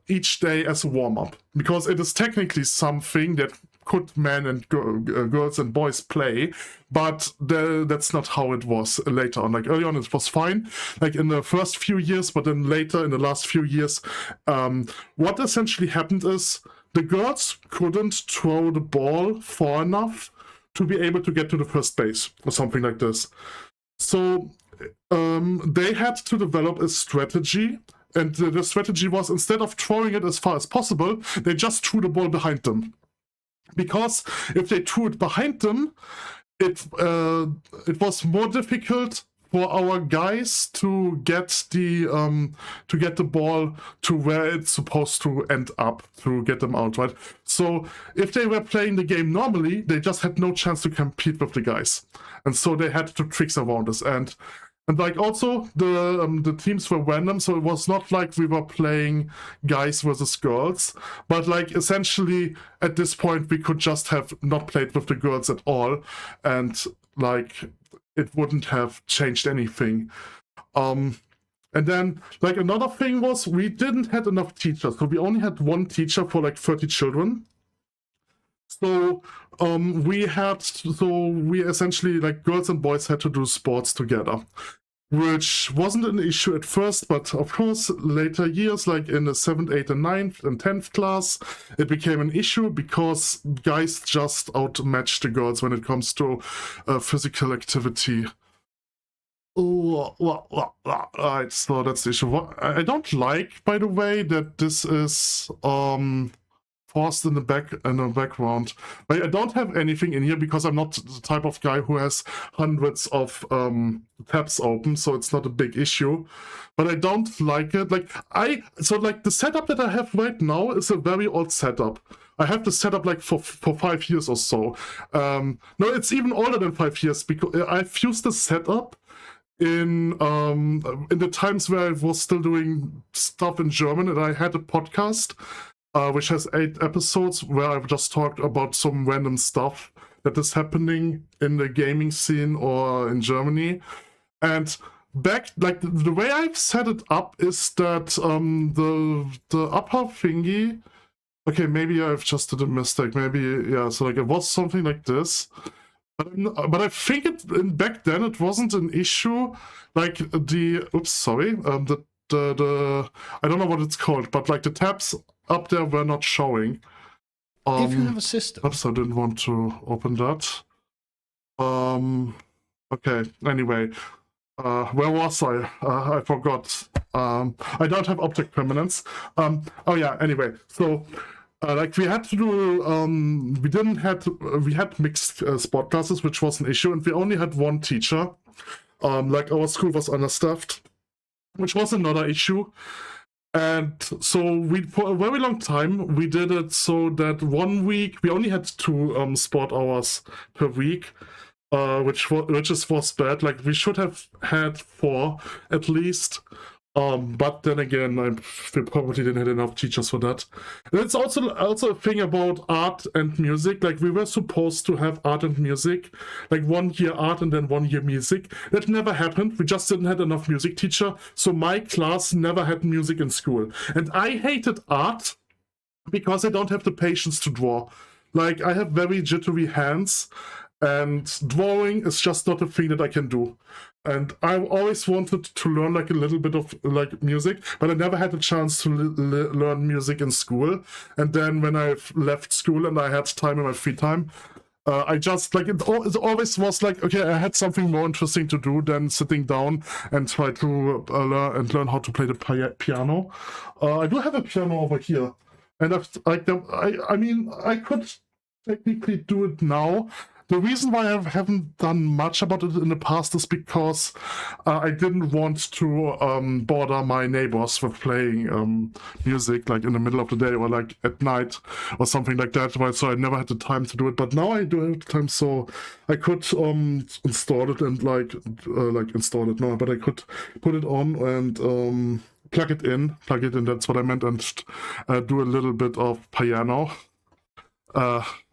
[SPEAKER 1] each day as a warm-up, because it is technically something that could men and girls and boys play, but that's not how it was later on. Like early on it was fine, like in the first few years, but then later in the last few years, what essentially happened is the girls couldn't throw the ball far enough to be able to get to the first base or something like this. So they had to develop a strategy, and the strategy was, instead of throwing it as far as possible, they just threw the ball behind them. Because if they threw it behind them, it was more difficult for our guys to get the ball to where it's supposed to end up, to get them out, right? So if they were playing the game normally, they just had no chance to compete with the guys, and so they had to tricks around us. And like also the teams were random, so it was not like we were playing guys versus girls, but like essentially at this point we could just have not played with the girls at all, and like it wouldn't have changed anything. And then like another thing was, we didn't have enough teachers, so we only had one teacher for like 30 children. So we essentially, like, girls and boys had to do sports together, which wasn't an issue at first, but of course later years, like in the 7th, 8th, and 9th and 10th class, it became an issue because guys just outmatched the girls when it comes to physical activity. Right, so that's the issue. What I don't like, by the way, that this is forced in the background. Like, I don't have anything in here because I'm not the type of guy who has hundreds of tabs open, so it's not a big issue. But I don't like it. So the setup that I have right now is a very old setup. I have this set up like for 5 years or so. No, it's even older than 5 years, because I've used this setup in the times where I was still doing stuff in German, and I had a podcast which has 8 episodes where I've just talked about some random stuff that is happening in the gaming scene or in Germany. And back, like, the way I've set it up is that the upper thingy, okay, maybe I've just did a mistake, maybe, yeah, so like it was something like this. But I think back then it wasn't an issue, like oops, sorry, the I don't know what it's called, but like the tabs up there were not showing.
[SPEAKER 2] If you have a system.
[SPEAKER 1] Oops, I didn't want to open that. Okay, anyway, where was I? I forgot. I don't have object permanence. Oh yeah, anyway, so like we had to do, we had mixed sport classes, which was an issue, and we only had one teacher. Like our school was understaffed, which was another issue. And so for a very long time, we did it so that 1 week, we only had 2 sport hours per week, which was bad. Like, we should have had 4 at least. But then again, we probably didn't have enough teachers for that. And it's also a thing about art and music. Like, we were supposed to have art and music, like 1 year art and then 1 year music. That never happened. We just didn't have enough music teacher. So my class never had music in school. And I hated art because I don't have the patience to draw. Like, I have very jittery hands, and drawing is just not a thing that I can do. And I always wanted to learn like a little bit of like music, but I never had a chance to learn music in school. And then when I left school and I had time in my free time, I just like it always was like, okay, I had something more interesting to do than sitting down and try to learn how to play the piano. I do have a piano over here, and I mean, I could technically do it now. The reason why I haven't done much about it in the past is because I didn't want to bother my neighbors with playing music like in the middle of the day or like at night or something like that. Right? So I never had the time to do it. But now I do have the time, so I could install it and like install it. No, but I could put it on and plug it in. That's what I meant, and do a little bit of piano.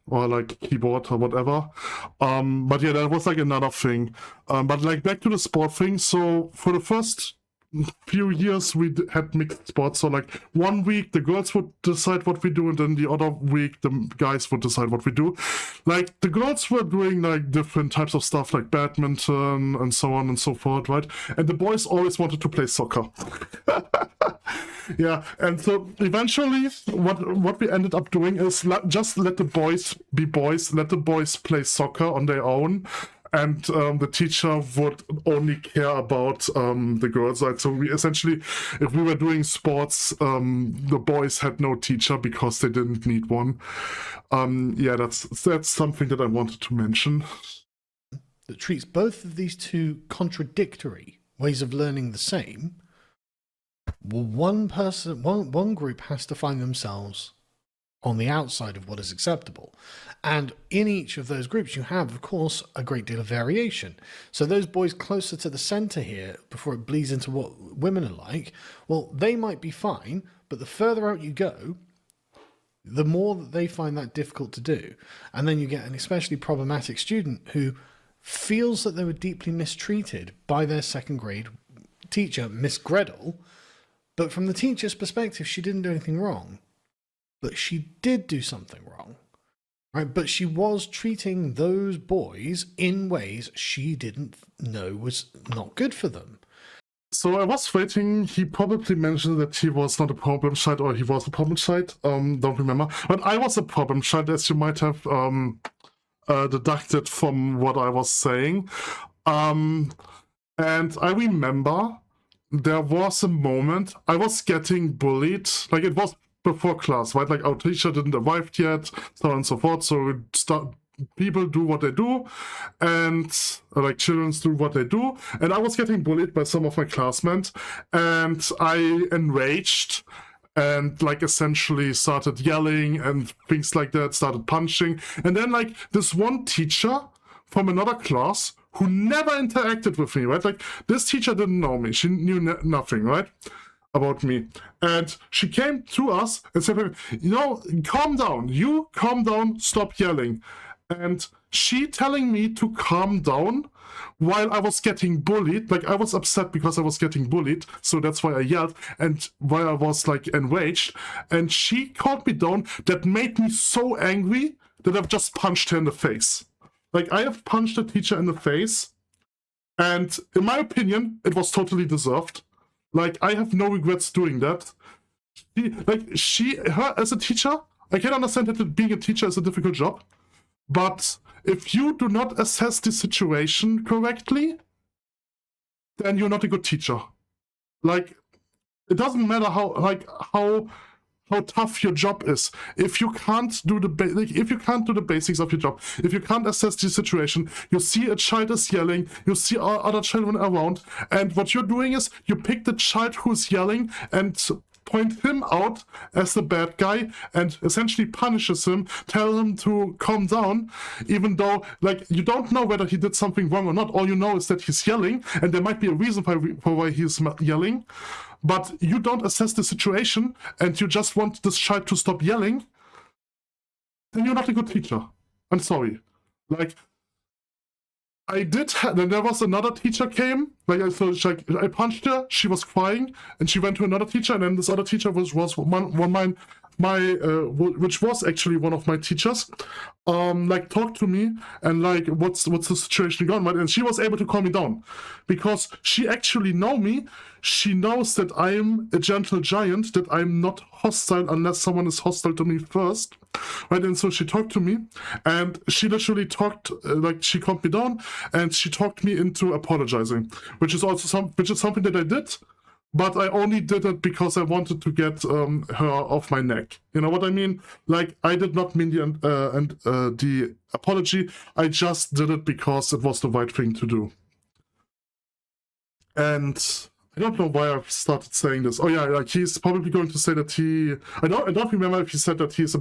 [SPEAKER 1] Or like keyboard or whatever. But yeah, that was like another thing. But like back to the sport thing. So for the first few years we had mixed sports. So like 1 week the girls would decide what we do, and then the other week the guys would decide what we do. Like the girls were doing like different types of stuff like badminton and so on and so forth, right? And the boys always wanted to play soccer. Yeah, and so eventually what we ended up doing is just let the boys be boys, let the boys play soccer on their own, and the teacher would only care about the girls' side. So we essentially, if we were doing sports, the boys had no teacher because they didn't need one. Yeah, that's something that I wanted to mention.
[SPEAKER 2] That treats both of these two contradictory ways of learning the same. One group has to find themselves on the outside of what is acceptable. And in each of those groups, you have, of course, a great deal of variation. So those boys closer to the center here, before it bleeds into what women are like, well, they might be fine, but the further out you go, the more that they find that difficult to do. And then you get an especially problematic student who feels that they were deeply mistreated by their second grade teacher, Miss Gretel. But from the teacher's perspective, she didn't do anything wrong. But she did do something wrong. Right? But she was treating those boys in ways she didn't know was not good for them.
[SPEAKER 1] So I was waiting. He probably mentioned that he was not a problem child, or he was a problem child. Don't remember. But I was a problem child, as you might have deducted from what I was saying. And I remember there was a moment I was getting bullied. Like, it was before class, right? Like, our teacher didn't arrive yet, so on and so forth. So people do what they do, and like children do what they do. And I was getting bullied by some of my classmates, and I enraged and like essentially started yelling and things like that, started punching. And then like this one teacher from another class who never interacted with me, right? Like this teacher didn't know me. She knew nothing, right, about me. And she came to us and said, calm down. You calm down, stop yelling. And she telling me to calm down while I was getting bullied. Like I was upset because I was getting bullied, so that's why I yelled, and why I was like enraged. And she calmed me down. That made me so angry that I've just punched her in the face. Like I have punched a teacher in the face, and in my opinion, it was totally deserved. Like I have no regrets doing that. Her as a teacher, I can understand that being a teacher is a difficult job. But if you do not assess the situation correctly, then you're not a good teacher. Like, it doesn't matter how tough your job is. If you can't do the basics of your job, if you can't assess the situation, you see a child is yelling, you see other children around, and what you're doing is you pick the child who's yelling and point him out as the bad guy and essentially punishes him, tell him to calm down, even though like you don't know whether he did something wrong or not. All you know is that he's yelling, and there might be a reason for why he's yelling, but you don't assess the situation and you just want this child to stop yelling, then you're not a good teacher. I'm sorry. Like, then there was another teacher came, I punched her, she was crying, and she went to another teacher, and then this other teacher which was actually one of my teachers, talked to me and like, what's the situation going on, and she was able to calm me down, because she actually know me. She knows that I'm a gentle giant, that I'm not hostile unless someone is hostile to me first, right? And so she talked to me, and she literally talked, she calmed me down, and she talked me into apologizing, which is something that I did, but I only did it because I wanted to get her off my neck. You know what I mean? Like, I did not mean the apology. I just did it because it was the right thing to do. And I don't know why I've started saying this. Oh yeah, like he's probably going to say that I don't remember if he said that he was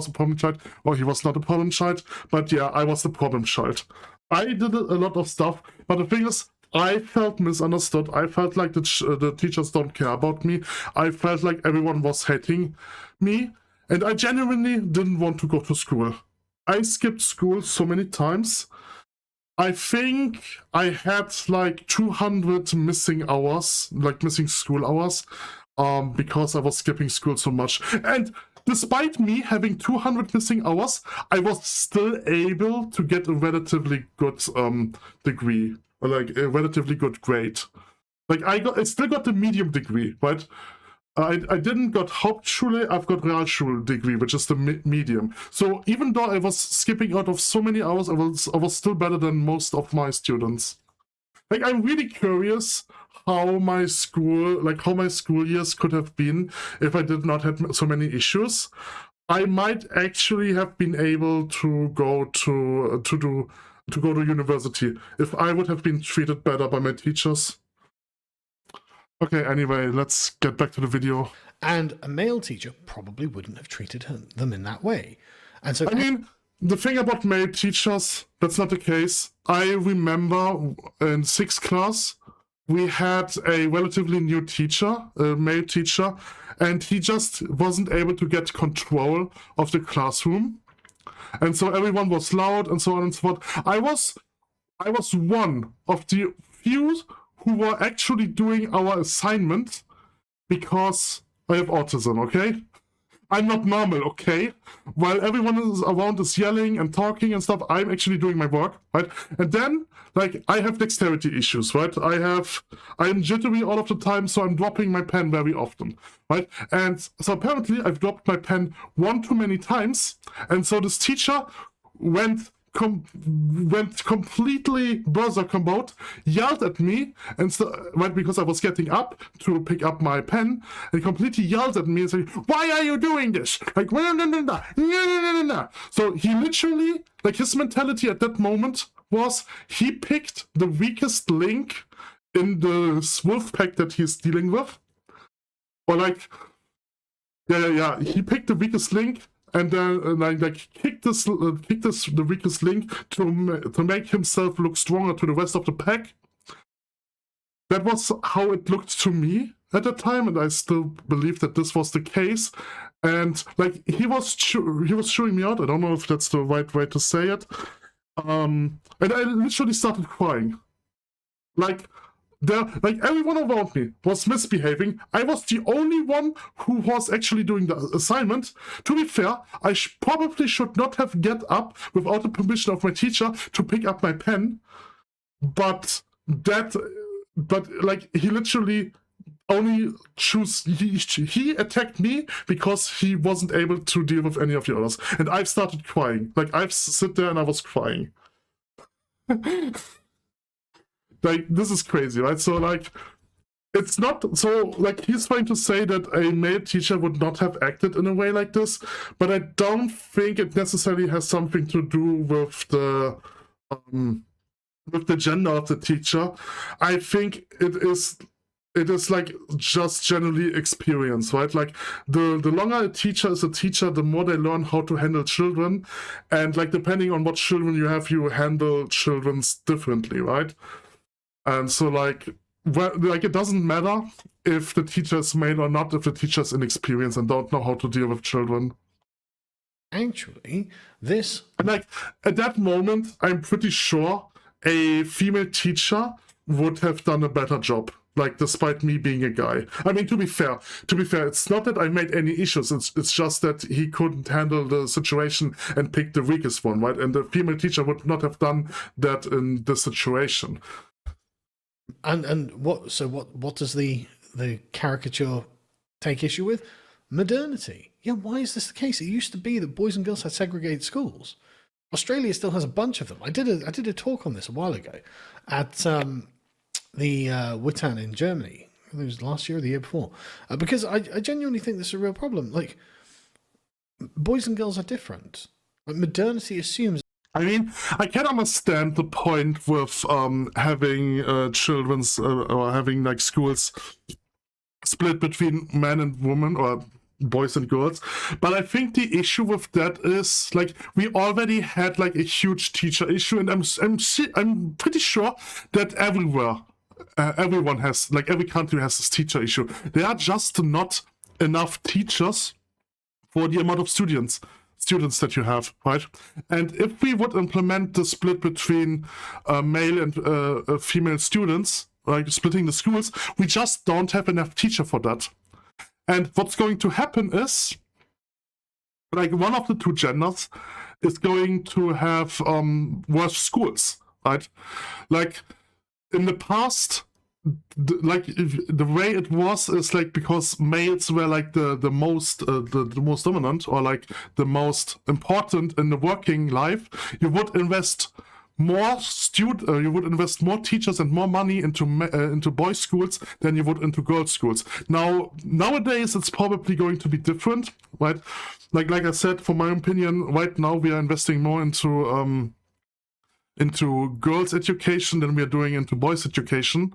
[SPEAKER 1] a problem child or he was not a problem child, but yeah, I was the problem child. I did a lot of stuff, but the thing is, I felt misunderstood. I felt like the teachers don't care about me. I felt like everyone was hating me, and I genuinely didn't want to go to school. I skipped school so many times. I think I had like 200 missing hours, like missing school hours, because I was skipping school so much. And despite me having 200 missing hours, I was still able to get a relatively good degree, or like a relatively good grade. Like I still got the medium degree, right? I didn't got Hauptschule, I've got Realschule degree, which is the medium. So even though I was skipping out of so many hours, I was still better than most of my students. Like, I'm really curious how my school years could have been if I did not have so many issues. I might actually have been able to go to university if I would have been treated better by my teachers. Okay, anyway, let's get back to the video.
[SPEAKER 2] And a male teacher probably wouldn't have treated them in that way. And so,
[SPEAKER 1] I mean, the thing about male teachers, that's not the case. I remember in 6th class, we had a relatively new teacher, a male teacher, and he just wasn't able to get control of the classroom. And so everyone was loud and so on and so forth. I was one of the few who were actually doing our assignment because I have autism, okay? I'm not normal, okay? While everyone around is yelling and talking and stuff, I'm actually doing my work, right? And then, like, I have dexterity issues, right? I'm jittery all of the time, so I'm dropping my pen very often, right? And so apparently I've dropped my pen one too many times, and so this teacher went completely berserk about, yelled at me, and so, right, because I was getting up to pick up my pen, and completely yelled at me and said, "Why are you doing this?" Like, no. So he literally, like, his mentality at that moment was he picked the weakest link in the wolf pack that he's dealing with, or like, Yeah. He picked the weakest link and then like kicked the weakest link to make himself look stronger to the rest of the pack. That was how it looked to me at the time, and I still believe that this was the case. And like he was chewing me out. I don't know if that's the right way to say it. And I literally started crying. Like everyone around me was misbehaving. I was the only one who was actually doing the assignment. To be fair, I probably should not have get up without the permission of my teacher to pick up my pen. But like he literally only he attacked me because he wasn't able to deal with any of the others, and I've started crying. Like I've sit there and I was crying. Like this is crazy, right? So like it's not so like he's trying to say that a male teacher would not have acted in a way like this, but I don't think it necessarily has something to do with the gender of the teacher. I think it is like just generally experience, right? Like the longer a teacher is a teacher, the more they learn how to handle children, and like depending on what children you have, you handle children differently, right? And so like it doesn't matter if the teacher is male or not, if the teacher is inexperienced and don't know how to deal with children.
[SPEAKER 2] Actually,
[SPEAKER 1] and like at that moment, I'm pretty sure a female teacher would have done a better job. Like despite me being a guy. I mean, to be fair, it's not that I made any issues. It's just that he couldn't handle the situation and picked the weakest one, right? And the female teacher would not have done that in this situation.
[SPEAKER 2] And what does the caricature take issue with? Modernity. Yeah, why is this the case? It used to be that boys and girls had segregated schools. Australia still has a bunch of them. I did a talk on this a while ago at the Witan in Germany. I think it was last year or the year before. Because I genuinely think this is a real problem. Like, boys and girls are different. Like, modernity assumes.
[SPEAKER 1] I mean, I can understand the point with having children's or having like schools split between men and women or boys and girls, but I think the issue with that is like we already had like a huge teacher issue, and I'm pretty sure that everywhere everyone has, like every country has this teacher issue. There are just not enough teachers for the amount of students that you have, right? And if we would implement the split between male and female students, like splitting the schools, we just don't have enough teacher for that. And what's going to happen is, like one of the two genders is going to have worse schools, right? Like in the past, the way it was is like because males were like the most dominant or like the most important in the working life, you would invest more teachers and more money into boys' schools than you would into girls' schools. Nowadays it's probably going to be different, right? Like I said, for my opinion, right now we are investing more into girls' education than we are doing into boys' education.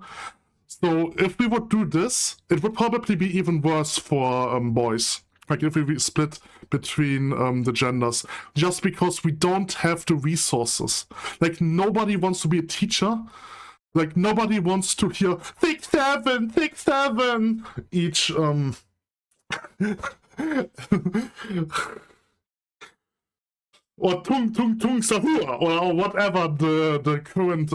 [SPEAKER 1] So if we would do this, it would probably be even worse for boys. Like if we split between the genders, just because we don't have the resources. Like nobody wants to be a teacher. Like nobody wants to hear 6-7 each or tung sahua, or whatever the current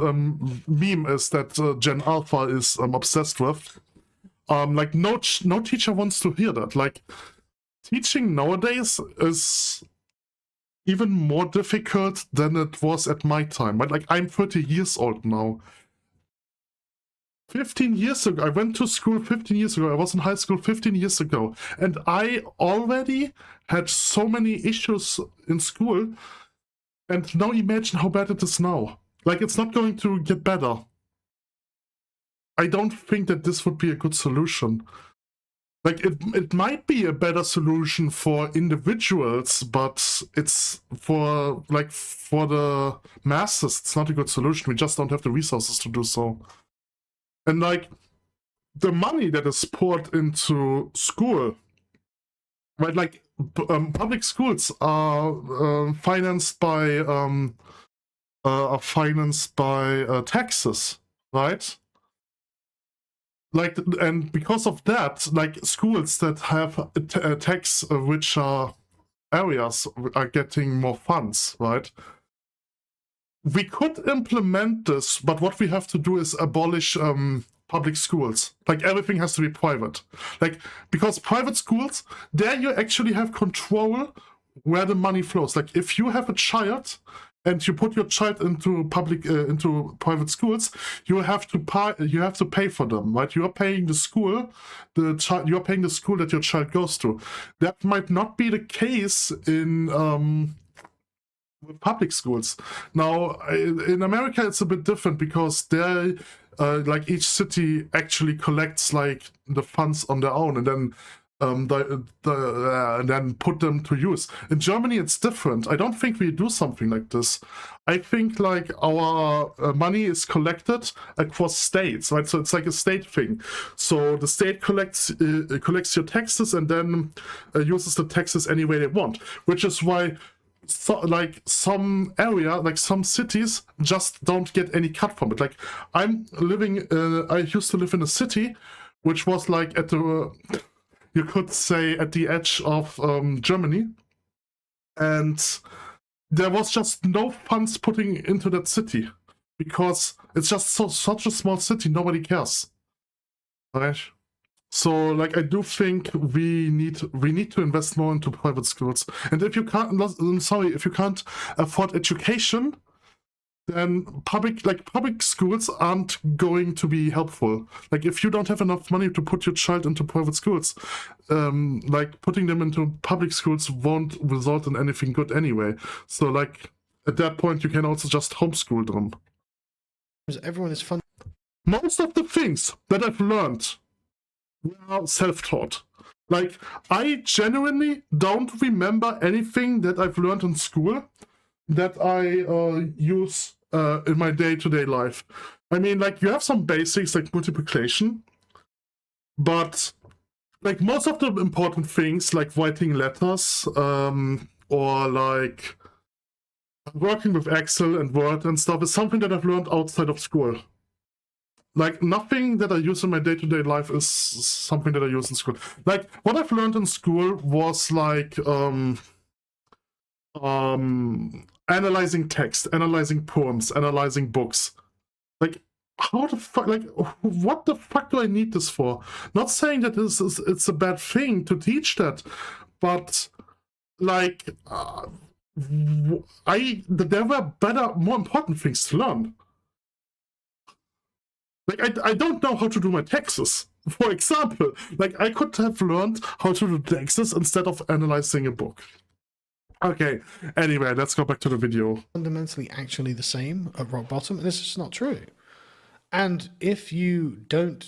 [SPEAKER 1] meme is that Gen Alpha is obsessed with. Like no teacher wants to hear that. Like teaching nowadays is even more difficult than it was at my time. But like I'm 30 years old now. 15 years ago, I went to school 15 years ago. I was in high school 15 years ago. And I already had so many issues in school. And now imagine how bad it is now. Like, it's not going to get better. I don't think that this would be a good solution. Like, it might be a better solution for individuals, but it's for the masses, it's not a good solution. We just don't have the resources to do so. And like the money that is poured into school right? Like public schools are financed by taxes, right? Like, and because of that, like schools that have a tax rich areas are getting more funds, right? We could implement this, but what we have to do is abolish public schools. Like, everything has to be private. Like, because private schools, there you actually have control where the money flows. Like, if you have a child and you put your child into private schools, you have to pay for them, right? You are paying the school, you are paying the school that your child goes to. That might not be the case in with public schools. Now, in America, it's a bit different because they, like, each city actually collects like the funds on their own and then and then put them to use. In Germany, it's different. I don't think we do something like this. I think like our money is collected across states, right? So it's like a state thing. So the state collects your taxes and then uses the taxes any way they want, which is why like some area, like some cities just don't get any cut from it. Like I used to live in a city which was like at the, you could say, at the edge of Germany, and there was just no funds putting into that city because it's just such a small city, nobody cares, right? So, like, I do think we need to invest more into private schools. And if you can't, if you can't afford education, then public schools aren't going to be helpful. Like, if you don't have enough money to put your child into private schools, like putting them into public schools won't result in anything good anyway. So, like, at that point, you can also just homeschool them.
[SPEAKER 2] Everyone is fun.
[SPEAKER 1] Most of the things that I've learned were self-taught. Like, I genuinely don't remember anything that I've learned in school that I use in my day-to-day life. I mean, like, you have some basics like multiplication, but like most of the important things like writing letters or like working with Excel and Word and stuff is something that I've learned outside of school. Like, nothing that I use in my day-to-day life is something that I use in school. Like, what I've learned in school was like analyzing text, analyzing poems, analyzing books. Like, how the fuck, like, what the fuck do I need this for? Not saying that it's a bad thing to teach that, but like, there were better, more important things to learn. Like, I don't know how to do my taxes, for example. Like, I could have learned how to do taxes instead of analyzing a book. Okay, anyway, let's go back to the video.
[SPEAKER 2] Fundamentally actually the same at rock bottom, and this is not true. And if you don't,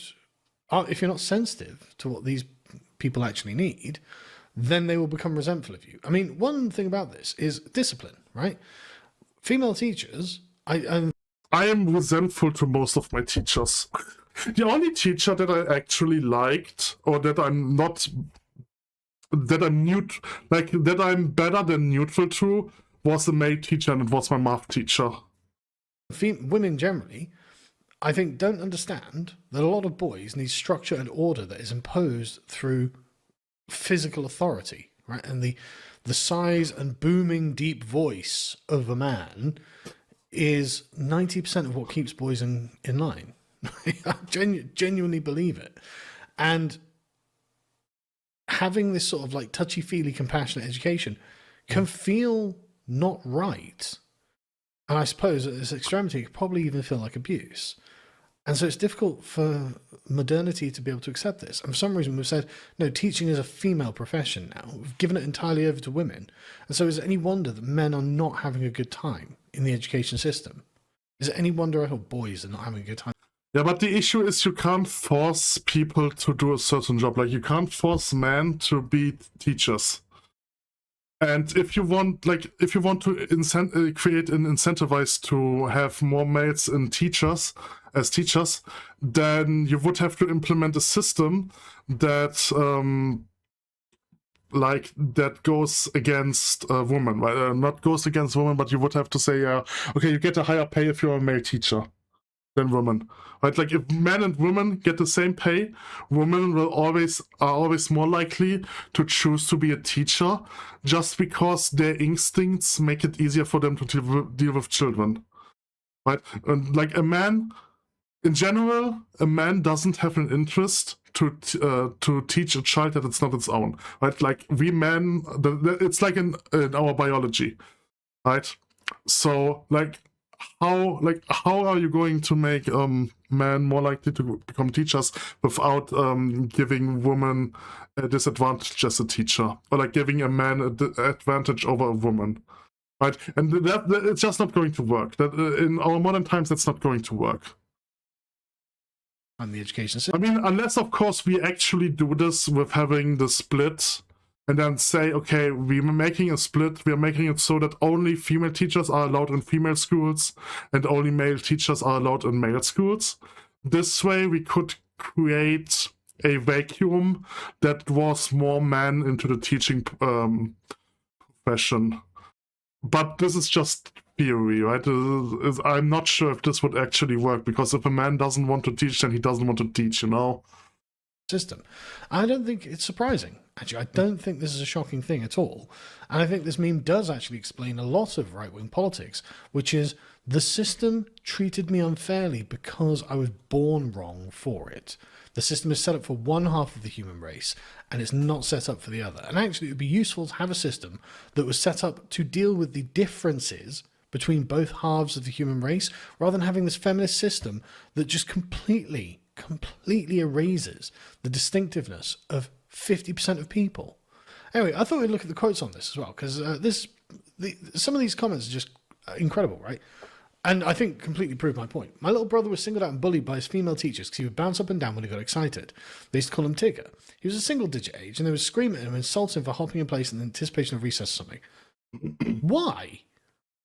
[SPEAKER 2] if you're not sensitive to what these people actually need, then they will become resentful of you. I mean, one thing about this is discipline, right? Female teachers, I
[SPEAKER 1] am resentful to most of my teachers. The only teacher that I actually liked, or that I'm not, that I'm better than neutral to, was a male teacher, and it was my math teacher.
[SPEAKER 2] Women generally, I think, don't understand that a lot of boys need structure and order that is imposed through physical authority, right? And the size and booming deep voice of a man is 90% of what keeps boys in line. I genuinely believe it. And having this sort of like touchy-feely, compassionate education can feel not right. And I suppose at this extremity, it could probably even feel like abuse. And so it's difficult for modernity to be able to accept this. And for some reason, we've said, no, teaching is a female profession now. We've given it entirely over to women. And so is it any wonder that men are not having a good time in the education system? Is it any wonder I hope boys are not having a good time?
[SPEAKER 1] Yeah, but the issue is you can't force people to do a certain job. Like, you can't force men to be teachers. And if you want to create an incentivize to have more males in as teachers, then you would have to implement a system that like that goes against a woman, right? Not goes against women, but you would have to say, okay, you get a higher pay if you're a male teacher than women, right? Like if men and women get the same pay, women are always more likely to choose to be a teacher, just because their instincts make it easier for them to deal with children, right? And like a man, in general, a man doesn't have an interest to teach a child that it's not its own, right? Like we men, it's like in our biology, right? So like how are you going to make men more likely to become teachers without giving women a disadvantage as a teacher, or like giving a man an advantage over a woman, right? And that it's just not going to work. That in our modern times, that's not going to work.
[SPEAKER 2] On the education system.
[SPEAKER 1] I mean, unless of course we actually do this with having the split and then say, okay, we're making a split, we're making it so that only female teachers are allowed in female schools and only male teachers are allowed in male schools. This way we could create a vacuum that draws more men into the teaching profession. But this is just theory, right? I'm not sure if this would actually work, because if a man doesn't want to teach, then he doesn't want to teach, you know?
[SPEAKER 2] System. I don't think it's surprising. Actually, I don't think this is a shocking thing at all. And I think this meme does actually explain a lot of right-wing politics, which is the system treated me unfairly because I was born wrong for it. The system is set up for one half of the human race, and it's not set up for the other. And actually, it would be useful to have a system that was set up to deal with the differences between both halves of the human race, rather than having this feminist system that just completely erases the distinctiveness of 50% of people. Anyway, I thought we'd look at the quotes on this as well, because some of these comments are just incredible, right? And I think completely prove my point. My little brother was singled out and bullied by his female teachers because he would bounce up and down when he got excited. They used to call him Tigger. He was a single-digit age, and they would scream at him and insult him for hopping in place in anticipation of recess or something. Why?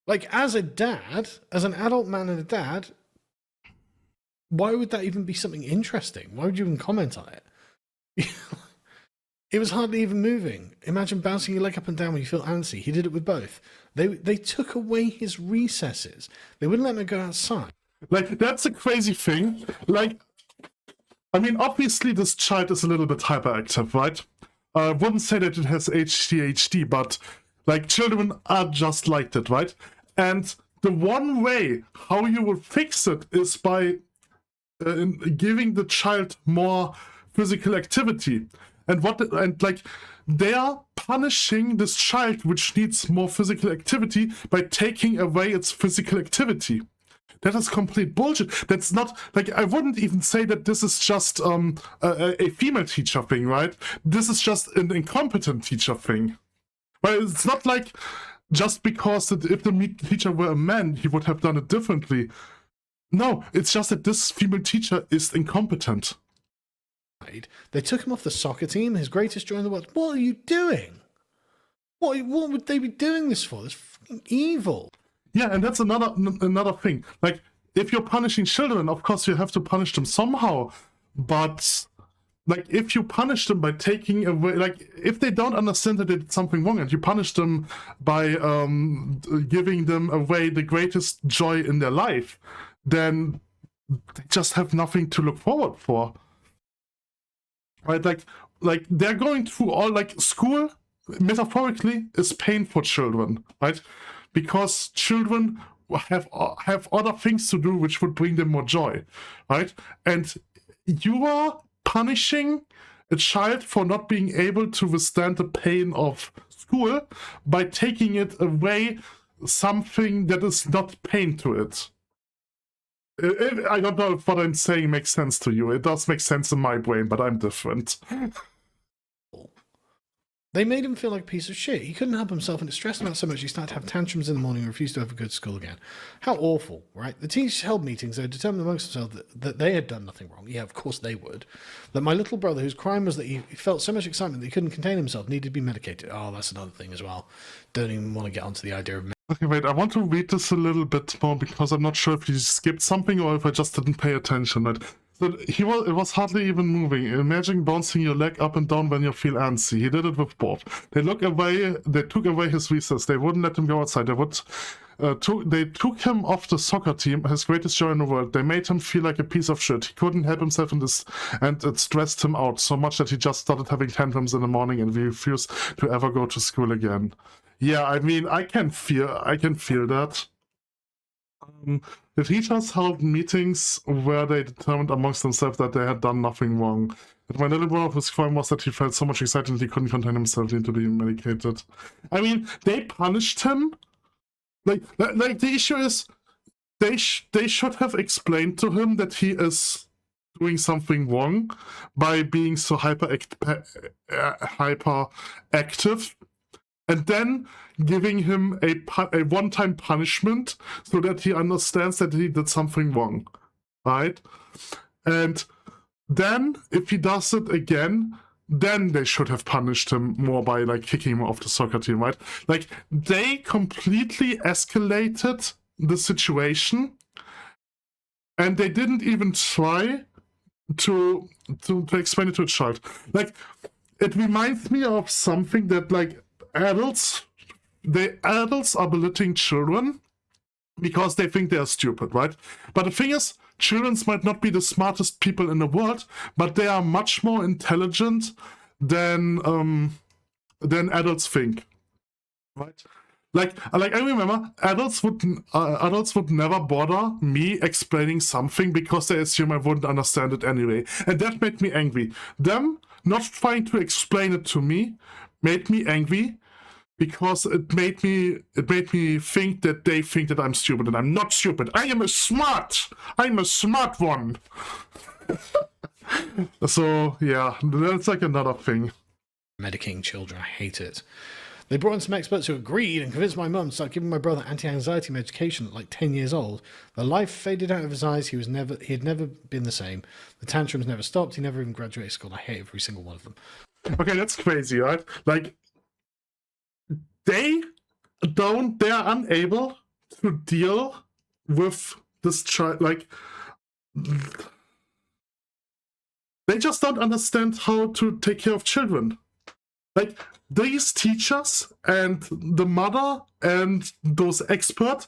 [SPEAKER 2] Like, as a dad, as an adult man and a dad, why would that even be something interesting? Why would you even comment on it? It was hardly even moving. Imagine bouncing your leg up and down when you feel antsy. He did it with both. They took away his recesses. They wouldn't let him go outside.
[SPEAKER 1] Like, that's a crazy thing. Like, I mean, obviously this child is a little bit hyperactive, right? I wouldn't say that it has ADHD, but like children are just like that, right? And the one way how you will fix it is by giving the child more physical activity. And like they are punishing this child which needs more physical activity by taking away its physical activity. That is complete bullshit. That's not, like, I wouldn't even say that this is just a female teacher thing, right? This is just an incompetent teacher thing. Well, it's not like just because if the teacher were a man, he would have done it differently. No, it's just that this female teacher is incompetent.
[SPEAKER 2] They took him off the soccer team, his greatest joy in the world. What are you doing? What would they be doing this for? It's fucking evil.
[SPEAKER 1] Yeah, and that's another thing. Like, if you're punishing children, of course you have to punish them somehow. But like, if you punish them by taking away, like, if they don't understand that they did something wrong, and you punish them by giving them away the greatest joy in their life, then they just have nothing to look forward for. Right? Like they're going through all, like, school, metaphorically, is pain for children, right? Because children have other things to do which would bring them more joy, right? And you are punishing a child for not being able to withstand the pain of school by taking it away something that is not pain to it. I don't know if what I'm saying makes sense to you. It does make sense in my brain, but I'm different.
[SPEAKER 2] They made him feel like a piece of shit. He couldn't help himself, and it stressed him out so much he started to have tantrums in the morning and refused to ever go to school again. How awful, right? The teachers held meetings. They determined amongst themselves that they had done nothing wrong. Yeah, of course they would. That my little brother, whose crime was that he felt so much excitement that he couldn't contain himself, needed to be medicated. Oh, that's another thing as well. Don't even want to get onto the idea of...
[SPEAKER 1] Okay, wait, I want to read this a little bit more because I'm not sure if you skipped something or if I just didn't pay attention. Right? but it was hardly even moving. Imagine bouncing your leg up and down when you feel antsy. He did it with both. They took away his recess. They wouldn't let him go outside. They took him off the soccer team, his greatest joy in the world. They made him feel like a piece of shit. He couldn't help himself in this, and it stressed him out so much that he just started having tantrums in the morning and refused to ever go to school again. Yeah, I mean, I can feel that. The teachers held meetings where they determined amongst themselves that they had done nothing wrong. But my little brother, his crime was that he felt so much excitement he couldn't contain himself into being medicated. I mean, they punished him. Like the issue is, they should have explained to him that he is doing something wrong by being so hyperactive, and then giving him a one-time punishment so that he understands that he did something wrong, right? And then, if he does it again, then they should have punished him more by, like, kicking him off the soccer team, right? Like, they completely escalated the situation, and they didn't even try to explain it to a child. Like, it reminds me of something that, like, adults are belittling children because they think they are stupid, right? But the thing is, children might not be the smartest people in the world, but they are much more intelligent than adults think, right? Like I remember, adults would never bother me explaining something because they assume I wouldn't understand it anyway, and that made me angry. Them not trying to explain it to me made me angry, because it made me think that they think that I'm stupid, and I'm not stupid. I'm a smart one. So yeah, that's like another thing.
[SPEAKER 2] Medicating children, I hate it. They brought in some experts who agreed and convinced my mum to start giving my brother anti-anxiety medication at like 10 years old. The life faded out of his eyes. He had never been the same. The tantrums never stopped. He never even graduated school. I hate every single one of them.
[SPEAKER 1] Okay, that's crazy, right? Like, they are unable to deal with this child. Like, they just don't understand how to take care of children. Like, these teachers and the mother and those experts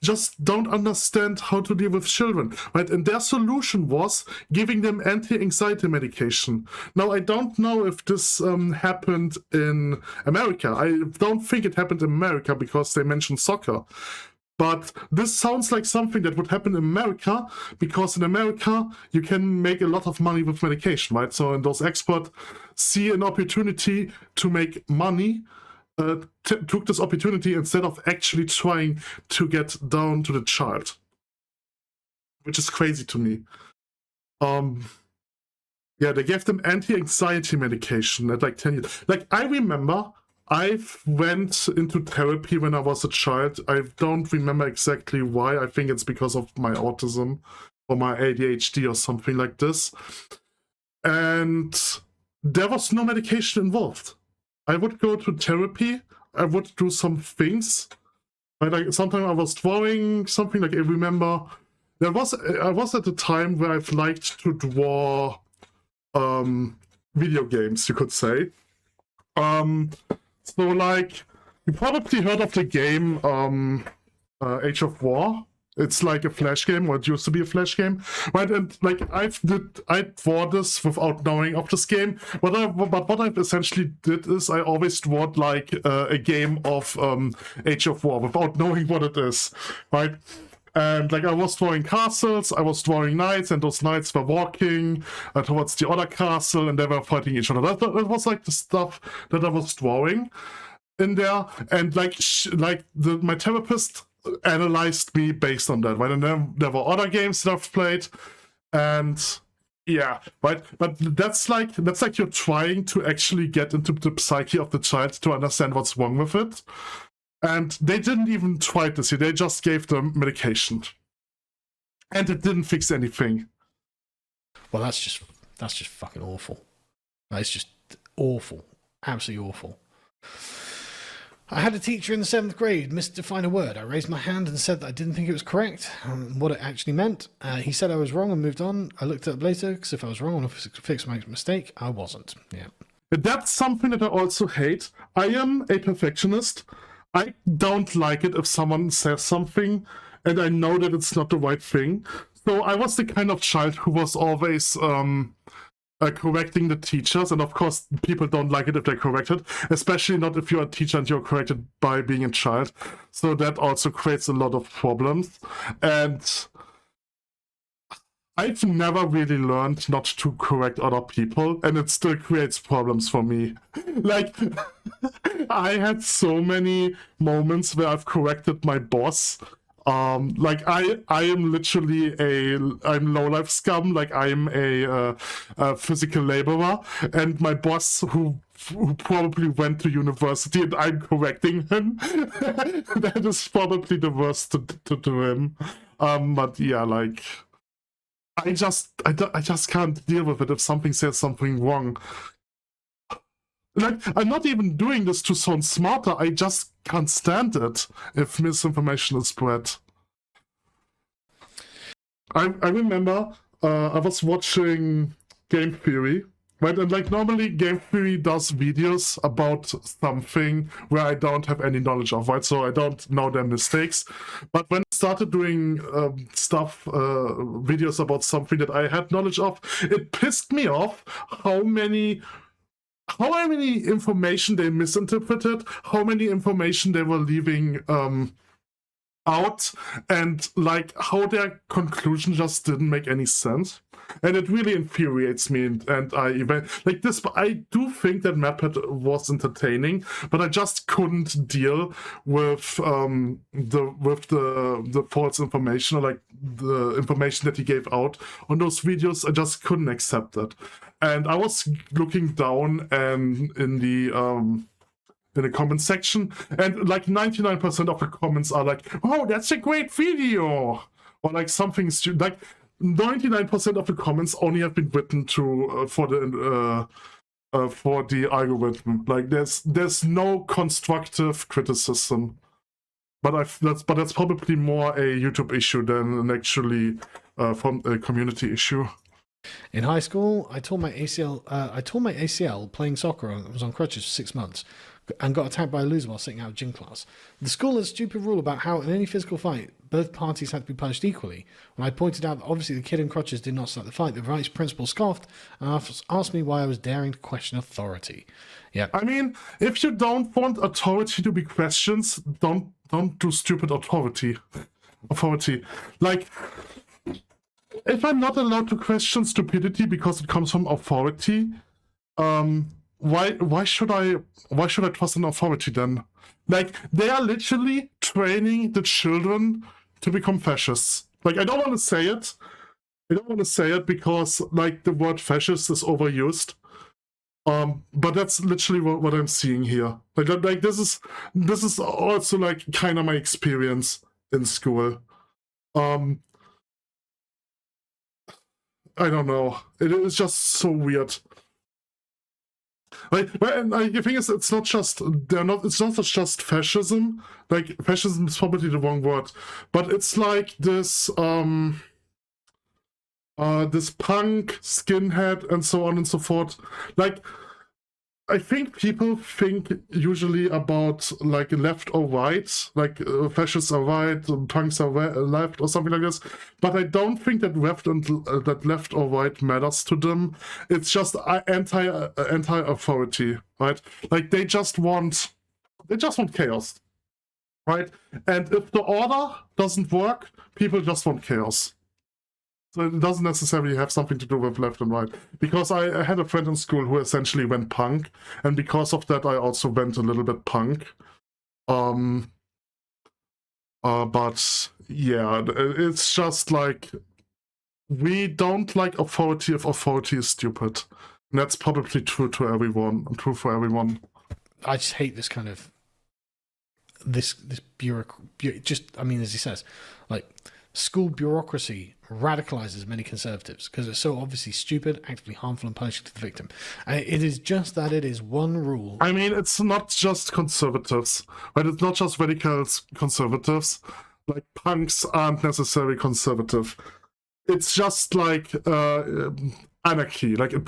[SPEAKER 1] just don't understand how to deal with children, right? And their solution was giving them anti-anxiety medication. Now, I don't know if this happened in America. I don't think it happened in America because they mentioned soccer. But this sounds like something that would happen in America, because in America, you can make a lot of money with medication, right? So, and those experts see an opportunity to make money, took this opportunity instead of actually trying to get down to the child, which is crazy to me. Yeah, they gave them anti-anxiety medication at like 10 years. Like, I remember I went into therapy when I was a child. I don't remember exactly why. I think it's because of my autism or my ADHD or something like this. And there was no medication involved. I would go to therapy. I would do some things. Like, sometimes I was drawing something. Like, I remember I was at a time where I've liked to draw video games, you could say. So, like, you probably heard of the game Age of War. It's like a Flash game, or it used to be a Flash game, right? And like, I draw this without knowing of this game. But what I essentially did is I always draw like a game of Age of War without knowing what it is, right? And like, I was drawing castles, I was drawing knights, and those knights were walking towards the other castle, and they were fighting each other. That was like the stuff that I was drawing in there. And like, my therapist analyzed me based on that, right? And then there were other games that I've played, and yeah, right? But that's like you're trying to actually get into the psyche of the child to understand what's wrong with it. And they didn't even try to see. They just gave them medication, and it didn't fix anything.
[SPEAKER 2] Well, that's just fucking awful. That's just awful, absolutely awful. I had a teacher in the 7th grade misdefine a word. I raised my hand and said that I didn't think it was correct, what it actually meant. He said I was wrong and moved on. I looked it up later because if I was wrong and fix my mistake, I wasn't. Yeah.
[SPEAKER 1] That's something that I also hate. I am a perfectionist. I don't like it if someone says something and I know that it's not the right thing. So I was the kind of child who was always correcting the teachers, and of course people don't like it if they're corrected, especially not if you're a teacher and you're corrected by being a child. So that also creates a lot of problems. And I've never really learned not to correct other people, and it still creates problems for me. Like, I had so many moments where I've corrected my boss. Like I am literally I'm low-life scum. Like I'm a physical laborer, and my boss who probably went to university, and I'm correcting him. That is probably the worst to do him. But yeah, like I just can't deal with it if something says something wrong. Like, I'm not even doing this to sound smarter, I just can't stand it if misinformation is spread. I remember I was watching Game Theory, right? And like normally Game Theory does videos about something where I don't have any knowledge of, right? So I don't know their mistakes. But when I started doing videos about something that I had knowledge of, it pissed me off how many information they misinterpreted, how many information they were leaving out, and like how their conclusion just didn't make any sense. And it really infuriates me, and I do think that Maphead was entertaining, but I just couldn't deal with the false information, or like the information that he gave out on those videos. I just couldn't accept it. And I was looking down and in the comment section, and like 99% of the comments are like, "Oh, that's a great video," or like something like 99% of the comments only have been written to for the algorithm. Like there's no constructive criticism. But that's probably more a YouTube issue than an actually from a community issue.
[SPEAKER 2] In high school, I tore my ACL playing soccer. I was on crutches for 6 months and got attacked by a loser while sitting out of gym class. The school had a stupid rule about how in any physical fight, both parties had to be punished equally. When I pointed out that obviously the kid in crutches did not start the fight, the vice principal scoffed and asked me why I was daring to question authority. Yeah.
[SPEAKER 1] I mean, if you don't want authority to be questioned, don't do stupid authority. Like, if I'm not allowed to question stupidity because it comes from authority, why should I trust an authority then? Like, they are literally training the children to become fascists. Like, I don't want to say it. Because like the word fascist is overused. But that's literally what I'm seeing here. Like this is also like kind of my experience in school. I don't know. It is just so weird. Like, and the thing is, it's not just fascism. Like, fascism is probably the wrong word, but it's like this this punk, skinhead, and so on and so forth. Like, I think people think usually about like left or right, like fascists are right, punks are left, or something like this. But I don't think that left or right matters to them. It's just anti-authority, right? Like they just want chaos, right? And if the order doesn't work, people just want chaos. So it doesn't necessarily have something to do with left and right. Because I had a friend in school who essentially went punk, and because of that I also went a little bit punk. But yeah, it's just like, we don't like authority if authority is stupid. And that's probably true for everyone.
[SPEAKER 2] I just hate this kind of this bureaucracy. Just, I mean, as he says, like, school bureaucracy radicalizes many conservatives because it's so obviously stupid, actively harmful, and punishing to the victim. And it is just that it is one rule.
[SPEAKER 1] I mean, it's not just conservatives, but it's not just radical conservatives. Like, punks aren't necessarily conservative. It's just like anarchy. Like, it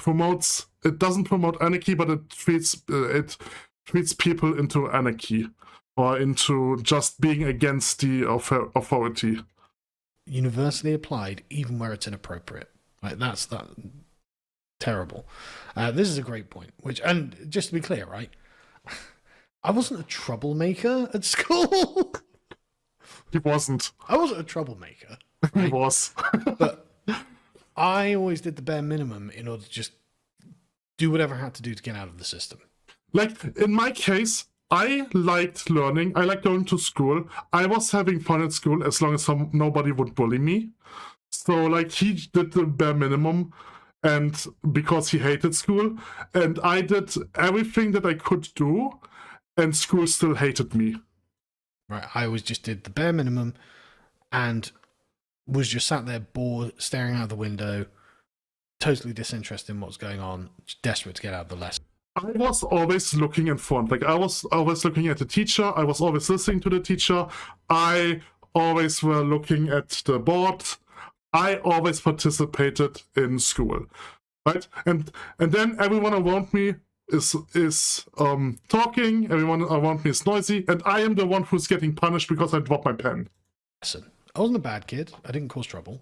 [SPEAKER 1] doesn't promote anarchy, but it treats people into anarchy or into just being against the authority.
[SPEAKER 2] Universally applied, even where it's inappropriate. Like, that's terrible. This is a great point. And just to be clear, right? I wasn't a troublemaker at school.
[SPEAKER 1] He wasn't.
[SPEAKER 2] I wasn't a troublemaker.
[SPEAKER 1] He
[SPEAKER 2] Right?
[SPEAKER 1] was.
[SPEAKER 2] But I always did the bare minimum in order to just do whatever I had to do to get out of the system.
[SPEAKER 1] Like, in my case, I liked learning. I liked going to school. I was having fun at school as long as nobody would bully me. So, like, he did the bare minimum, and because he hated school, and I did everything that I could do, and school still hated me.
[SPEAKER 2] Right? I always just did the bare minimum and was just sat there bored, staring out the window, totally disinterested in what's going on, just desperate to get out of the lesson.
[SPEAKER 1] I was always looking in front. Like, I was always looking at the teacher. I was always listening to the teacher. I always were looking at the board. I always participated in school, right? And then everyone around me is talking. Everyone around me is noisy, and I am the one who's getting punished because I dropped my pen.
[SPEAKER 2] Listen, I wasn't a bad kid. I didn't cause trouble,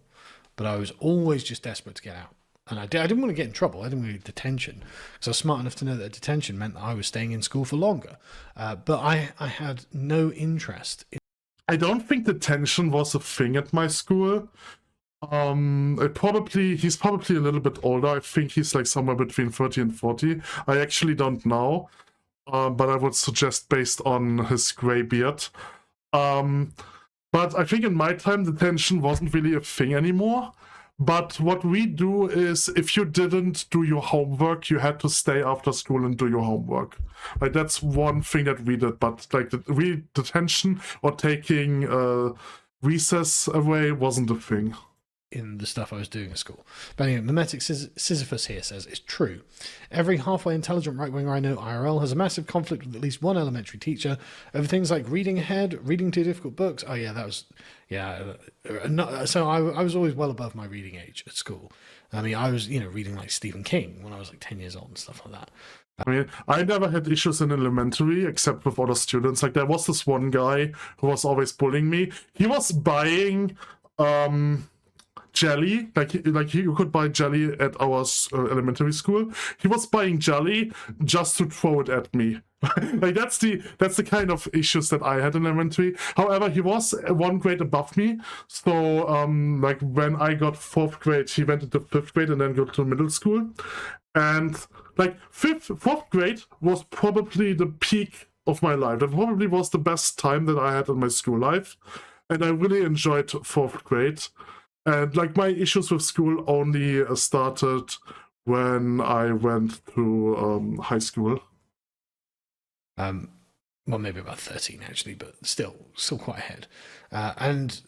[SPEAKER 2] but I was always just desperate to get out. And I didn't want to get in trouble. I didn't want to get detention because I was smart enough to know that detention meant that I was staying in school for longer. But I had no interest in.
[SPEAKER 1] I don't think detention was a thing at my school. He's probably a little bit older. I think he's like somewhere between 30 and 40. I actually don't know, but I would suggest based on his gray beard. But I think in my time, detention wasn't really a thing anymore. But what we do is, if you didn't do your homework, you had to stay after school and do your homework. Like, that's one thing that we did. But like, detention or taking recess away wasn't a thing.
[SPEAKER 2] In the stuff I was doing at school. But anyway, Mimetic Sisyphus here says, it's true. Every halfway intelligent right-winger I know IRL has a massive conflict with at least one elementary teacher over things like reading ahead, reading too difficult books. Oh yeah, that was, yeah. So I was always well above my reading age at school. I mean, I was, reading like Stephen King when I was like 10 years old and stuff like that.
[SPEAKER 1] I mean, I never had issues in elementary except with other students. Like, there was this one guy who was always bullying me. He was buying jelly, like you could buy jelly at our elementary school. He was buying jelly just to throw it at me. Like, that's the kind of issues that I had in elementary. However, he was one grade above me, so like, when I got 4th grade, he went into 5th grade and then got to middle school. And like, 4th grade was probably the peak of my life. That probably was the best time that I had in my school life, and I really enjoyed 4th grade. And like, my issues with school only started when I went to high school.
[SPEAKER 2] Well, maybe about 13 actually, but still quite ahead. And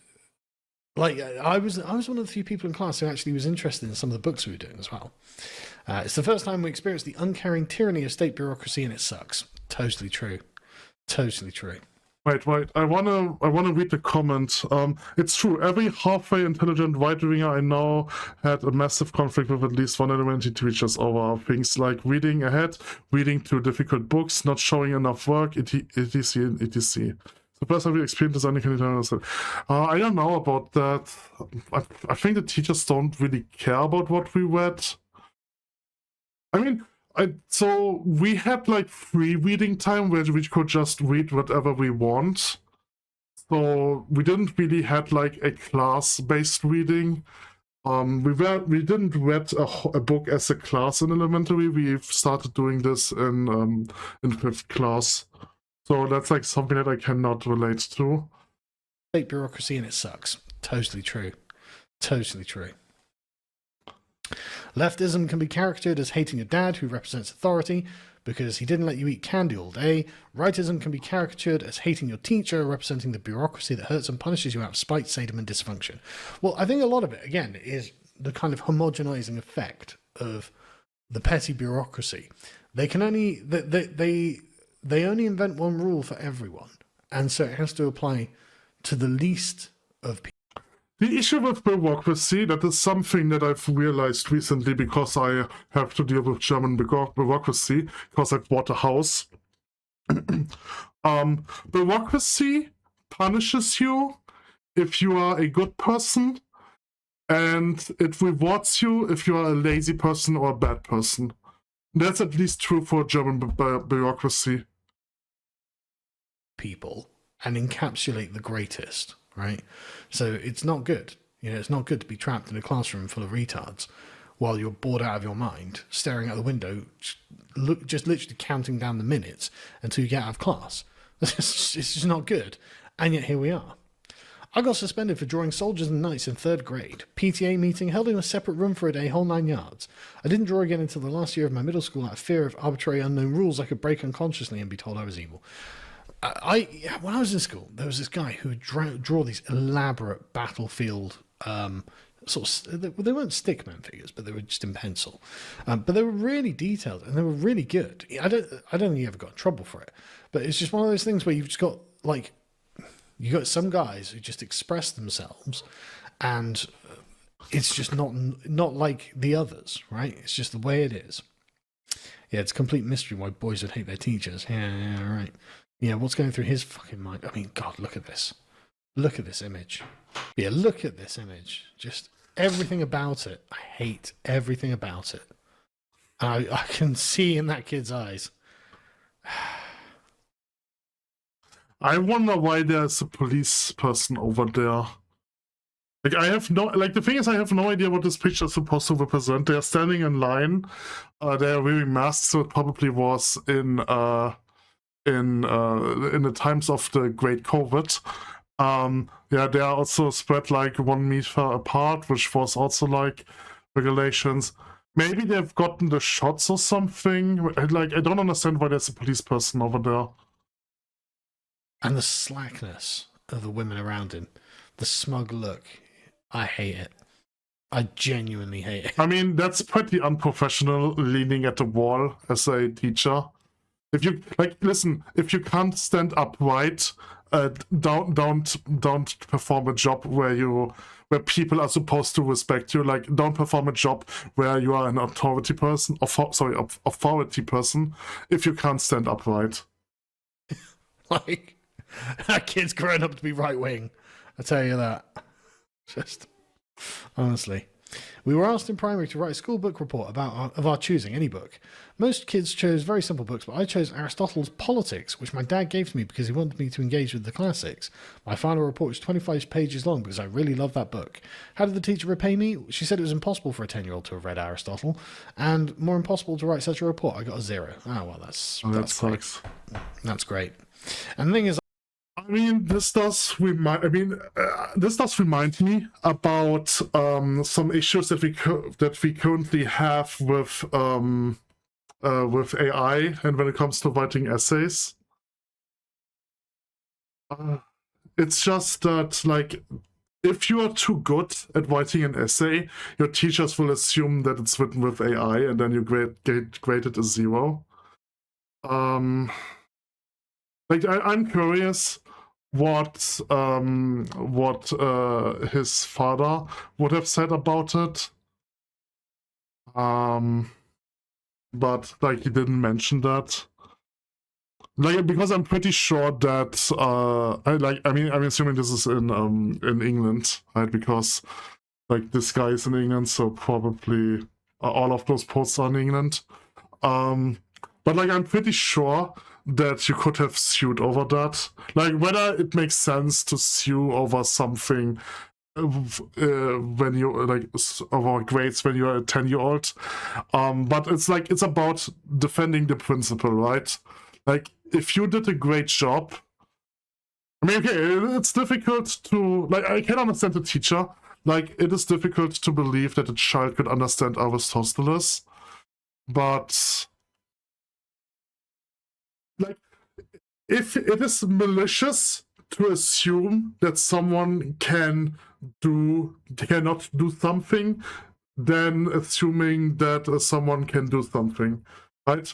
[SPEAKER 2] like, I was one of the few people in class who actually was interested in some of the books we were doing as well. It's the first time we experienced the uncaring tyranny of state bureaucracy, and it sucks. Totally true. Totally true.
[SPEAKER 1] Wait. I wanna read the comment. It's true. Every halfway intelligent right-winger I know had a massive conflict with at least one elementary teachers over things like reading ahead, reading too difficult books, not showing enough work, etc. and etc. The first time we experienced this, can you tell us that? I don't know about that. I think the teachers don't really care about what we read. I mean, so we had like free reading time where we could just read whatever we want. So we didn't really had like a class-based reading. We didn't read a book as a class in elementary. We've started doing this in 5th class. So that's like something that I cannot relate to.
[SPEAKER 2] State bureaucracy, and it sucks. Totally true. Totally true. Leftism can be caricatured as hating a dad who represents authority, because he didn't let you eat candy all day. Rightism can be caricatured as hating your teacher, representing the bureaucracy that hurts and punishes you out of spite, sadism, and dysfunction. Well, I think a lot of it, again, is the kind of homogenizing effect of the petty bureaucracy. They can only they only invent one rule for everyone, and so it has to apply to the least of people.
[SPEAKER 1] The issue with bureaucracy, that is something that I've realized recently because I have to deal with German bureaucracy because I bought a house. Bureaucracy punishes you if you are a good person, and it rewards you if you are a lazy person or a bad person. That's at least true for German bureaucracy.
[SPEAKER 2] People and encapsulate the greatest, right? So it's not good. It's not good to be trapped in a classroom full of retards while you're bored out of your mind, staring out the window, just literally counting down the minutes until you get out of class. It's just not good. And yet here we are. I got suspended for drawing soldiers and knights in 3rd grade. PTA meeting held in a separate room for a day, whole 9 yards. I didn't draw again until the last year of my middle school out of fear of arbitrary unknown rules I could break unconsciously and be told I was evil. When I was in school, there was this guy who would draw these elaborate battlefield they weren't stickman figures, but they were just in pencil. But they were really detailed and they were really good. I don't think he ever got in trouble for it, but it's just one of those things where you've just got you got some guys who just express themselves, and it's just not like the others, right? It's just the way it is. Yeah, it's a complete mystery why boys would hate their teachers. Yeah, right. Yeah, what's going through his fucking mind? I mean, God, look at this. Look at this image. Yeah, look at this image. Just everything about it. I hate everything about it. I can see in that kid's eyes.
[SPEAKER 1] I wonder why there's a police person over there. The thing is, I have no idea what this picture is supposed to represent. They're standing in line. They're wearing masks, so it probably was in the times of the Great COVID. They are also spread 1 meter apart, which was also regulations. Maybe they've gotten the shots or something. I don't understand why there's a police person over there.
[SPEAKER 2] And the slackness of the women around him, the smug look, I hate it. I genuinely hate it.
[SPEAKER 1] I mean, that's pretty unprofessional, leaning at the wall as a teacher. If you listen, if you can't stand upright, don't perform a job where people are supposed to respect you. Don't perform a job where you are an authority person. Authority person. If you can't stand upright.
[SPEAKER 2] That kid's grown up to be right wing. I tell you that. Just honestly. We were asked in primary to write a school book report of our choosing, any book. Most kids chose very simple books, but I chose Aristotle's Politics, which my dad gave to me because he wanted me to engage with the classics. My final report was 25 pages long because I really loved that book. How did the teacher repay me? She said it was impossible for a 10-year-old to have read Aristotle, and more impossible to write such a report. I got a 0. Oh, well, that
[SPEAKER 1] sucks.
[SPEAKER 2] That's great. And the thing is,
[SPEAKER 1] I mean, this does remind me about some issues that we currently have with AI and when it comes to writing essays. It's just that if you are too good at writing an essay, your teachers will assume that it's written with AI, and then you get graded a 0. I'm curious what his father would have said about it, but he didn't mention that, because I'm pretty sure that I'm assuming this is in England, right? Because this guy is in England, so probably all of those posts are in England, but I'm pretty sure that you could have sued over that. Whether it makes sense to sue over something when you over grades when you're a 10-year-old, but it's about defending the principle, right? If you did a great job, I mean, okay, it's difficult to I can understand the teacher. It is difficult to believe that a child could understand Aristotle, but like, if it is malicious to assume that someone cannot do something, then assuming that someone can do something, right?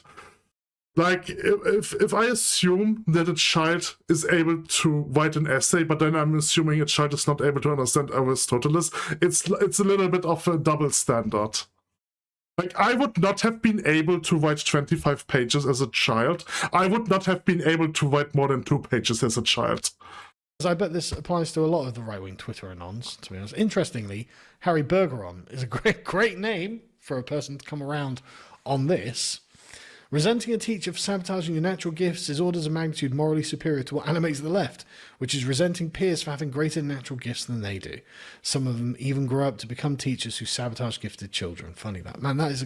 [SPEAKER 1] Like, if I assume that a child is able to write an essay, but then I'm assuming a child is not able to understand Aristotle, it's a little bit of a double standard. Like, I would not have been able to write 25 pages as a child. I would not have been able to write more than 2 pages as a child.
[SPEAKER 2] I bet this applies to a lot of the right-wing Twitter anons, to be honest. Interestingly, Harry Bergeron is a great name for a person to come around on this. Resenting a teacher for sabotaging your natural gifts is orders of magnitude morally superior to what animates the left, which is resenting peers for having greater natural gifts than they do. Some of them even grow up to become teachers who sabotage gifted children. Funny that. Man, that's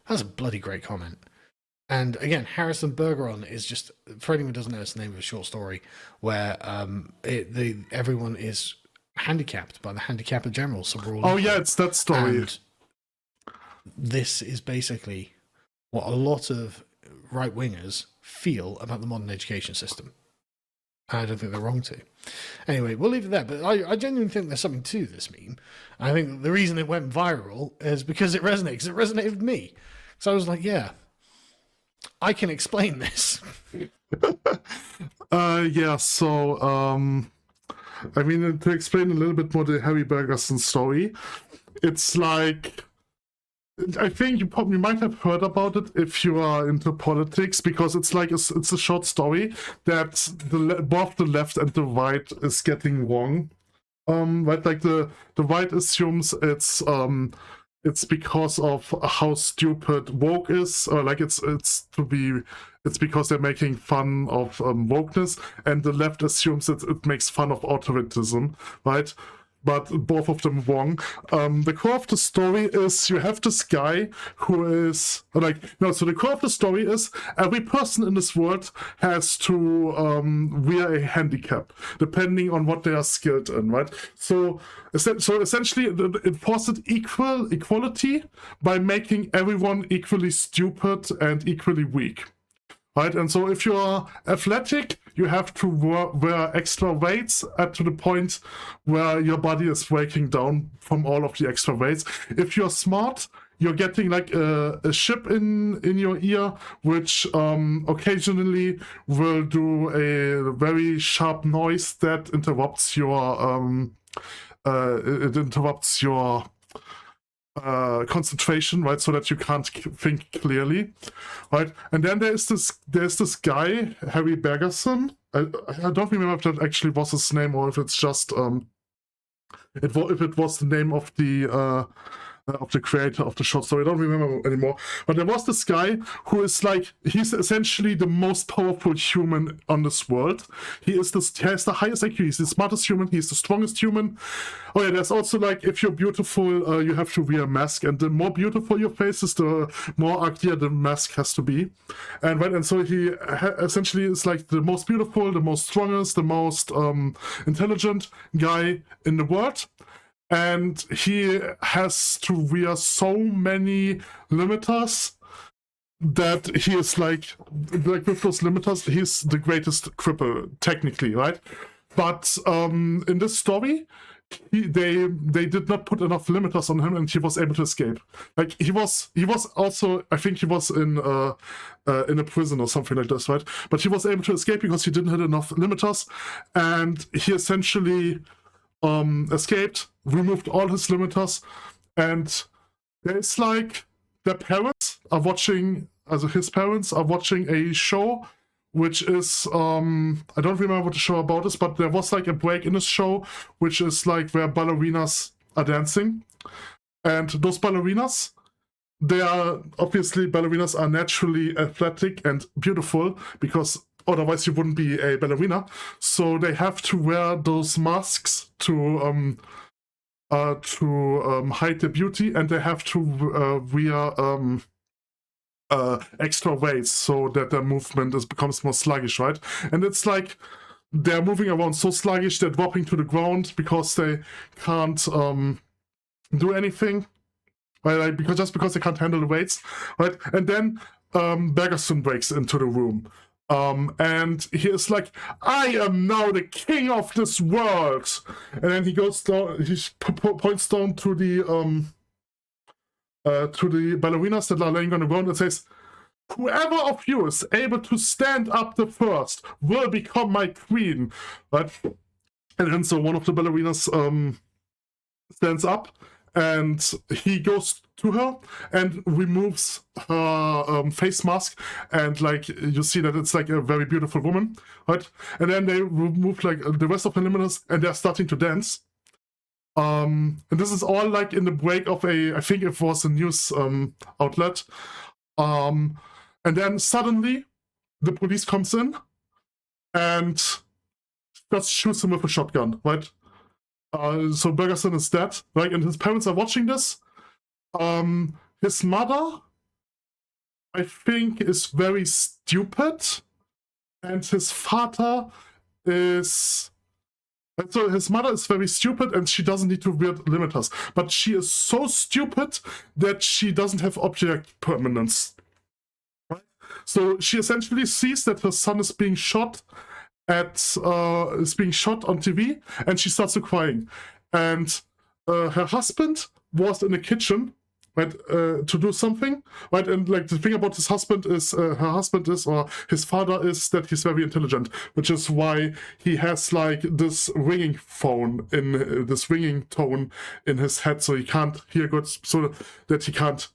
[SPEAKER 2] a bloody great comment. And again, Harrison Bergeron is just, for anyone who doesn't know, it's the name of a short story where everyone is handicapped by the handicapper general. So we're all
[SPEAKER 1] oh yeah, it's that story.
[SPEAKER 2] And this is basically what a lot of right-wingers feel about the modern education system. And I don't think they're wrong to. Anyway, we'll leave it there. But I genuinely think there's something to this meme. I think the reason it went viral is because it resonates. It resonated with me. So I was like, yeah, I can explain this.
[SPEAKER 1] Yeah, so, I mean, to explain a little bit more the Harry Bergerson story, it's like, I think you probably might have heard about it if you are into politics, because it's like it's a short story that both the left and the right is getting wrong. Right, like the right assumes it's because of how stupid woke is, or like it's because they're making fun of wokeness, and the left assumes it makes fun of authoritism, right? But both of them wrong. The core of the story is you have this guy who is so the core of the story is every person in this world has to wear a handicap depending on what they are skilled in, right? So essentially it forces equality by making everyone equally stupid and equally weak. Right, and so if you're athletic, you have to wear extra weights to the point where your body is breaking down from all of the extra weights. If you're smart, you're getting like a chip in your ear, which occasionally will do a very sharp noise that interrupts your concentration, right, so that you can't think clearly, right? And then there's this guy, Harry Bergerson. I don't remember if that actually was his name or if it's just if it was the name of the creator of the short story. I don't remember anymore. But there was this guy who is like, he's essentially the most powerful human on this world. He has the highest IQ, he's the smartest human, he's the strongest human. Oh yeah, there's also like, if you're beautiful, you have to wear a mask, and the more beautiful your face is, the more uglier the mask has to be. And so he essentially is like the most beautiful, the most strongest, the most intelligent guy in the world. And he has to wear so many limiters that he is like with those limiters, he's the greatest cripple, technically, right? But in this story, they did not put enough limiters on him, and he was able to escape. Like he was also, I think he was in a prison or something like this, right? But he was able to escape because he didn't have enough limiters, and he essentially escaped, removed all his limiters, and it's like his parents are watching a show, which is I don't remember what the show about is, but there was like a break in this show, which is like where ballerinas are dancing, and those ballerinas, ballerinas are naturally athletic and beautiful, because otherwise you wouldn't be a ballerina. So they have to wear those masks to hide their beauty, and they have to wear extra weights so that their movement becomes more sluggish, right? And it's like they're moving around so sluggish, they're dropping to the ground because they can't do anything, right? Like, because they can't handle the weights, right? And then Bergerson breaks into the room. And he is like, I am now the king of this world. And then he goes down, he points down to the ballerinas that are laying on the ground and says, whoever of you is able to stand up the first will become my queen. Right? And then so one of the ballerinas stands up, and he goes to her and removes her face mask, and like you see that it's like a very beautiful woman, right? And then they remove like the rest of the limiters, and they're starting to dance. And this is all like in the break of I think it was a news outlet. And then suddenly the police comes in and just shoots him with a shotgun, right? So Bergerson is dead, right? And his parents are watching this. His mother, I think, is very stupid, and his father is... So his mother is very stupid, and she doesn't need to wear limiters, but she is so stupid that she doesn't have object permanence. Right? So she essentially sees that her son is being shot on TV, and she starts crying. And her husband was in the kitchen, right, to do something, right? And like the thing about his husband is, or his father is that he's very intelligent, which is why he has like this ringing tone in his head, so he can't hear good, so that he can't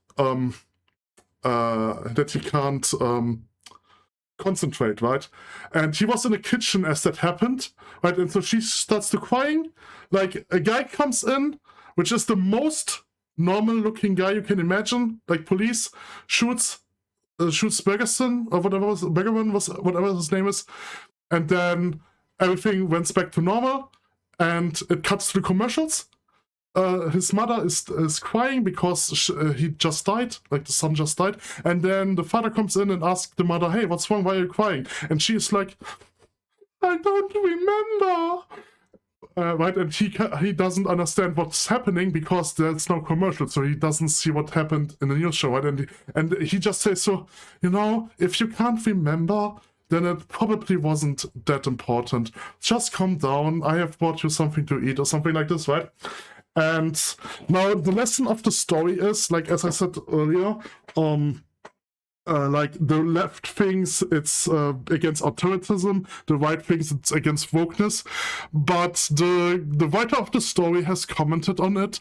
[SPEAKER 1] concentrate, right? And he was in the kitchen as that happened, right? And so she starts to crying. Like a guy comes in, which is the most normal looking guy you can imagine, like police, shoots Bergerson or whatever his name is, and then everything went back to normal, and it cuts to the commercials. His mother is crying because he just died, like the son just died, and then the father comes in and asks the mother, hey, what's wrong, why are you crying? And she is like, I don't remember. Right, and he doesn't understand what's happening because there's no commercial, so he doesn't see what happened in the news show, right? And he just says, so, you know, if you can't remember, then it probably wasn't that important. Just calm down, I have brought you something to eat or something like this, right? And now the lesson of the story is, like, as I said earlier, like the left thinks it's against authoritarianism, the right thinks it's against wokeness, but the writer of the story has commented on it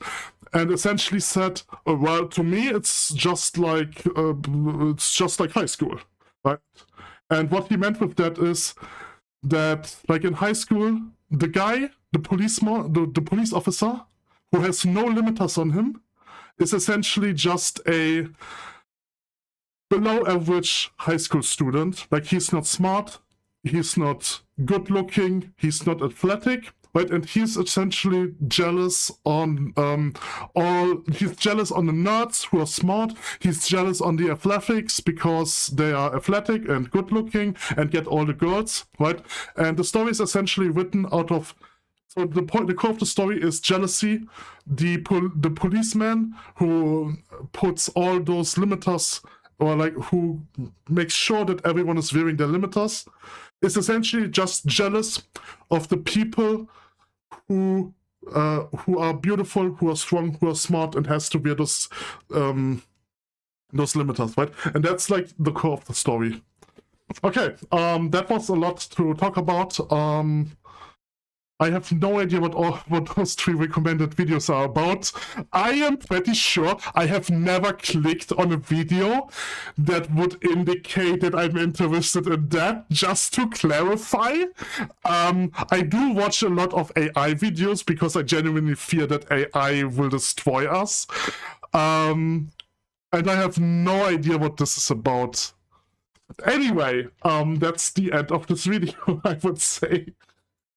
[SPEAKER 1] and essentially said, well, to me it's just like high school, right? And what he meant with that is that, like in high school, the guy, the police officer who has no limiters on him is essentially just a below average high school student. Like, he's not smart, he's not good looking, he's not athletic, right? And he's essentially jealous on he's jealous on the nerds who are smart, he's jealous on the athletics because they are athletic and good looking and get all the girls, right? And the story is essentially written out of, so the core of the story is jealousy. The policeman who puts all those limiters, or like who makes sure that everyone is wearing their limiters, is essentially just jealous of the people who are beautiful, who are strong, who are smart, and has to wear those limiters, right? And that's like the core of the story. Okay, that was a lot to talk about. I have no idea what those 3 recommended videos are about. I am pretty sure I have never clicked on a video that would indicate that I'm interested in that, just to clarify. I do watch a lot of AI videos because I genuinely fear that AI will destroy us. And I have no idea what this is about. Anyway, that's the end of this video, I would say.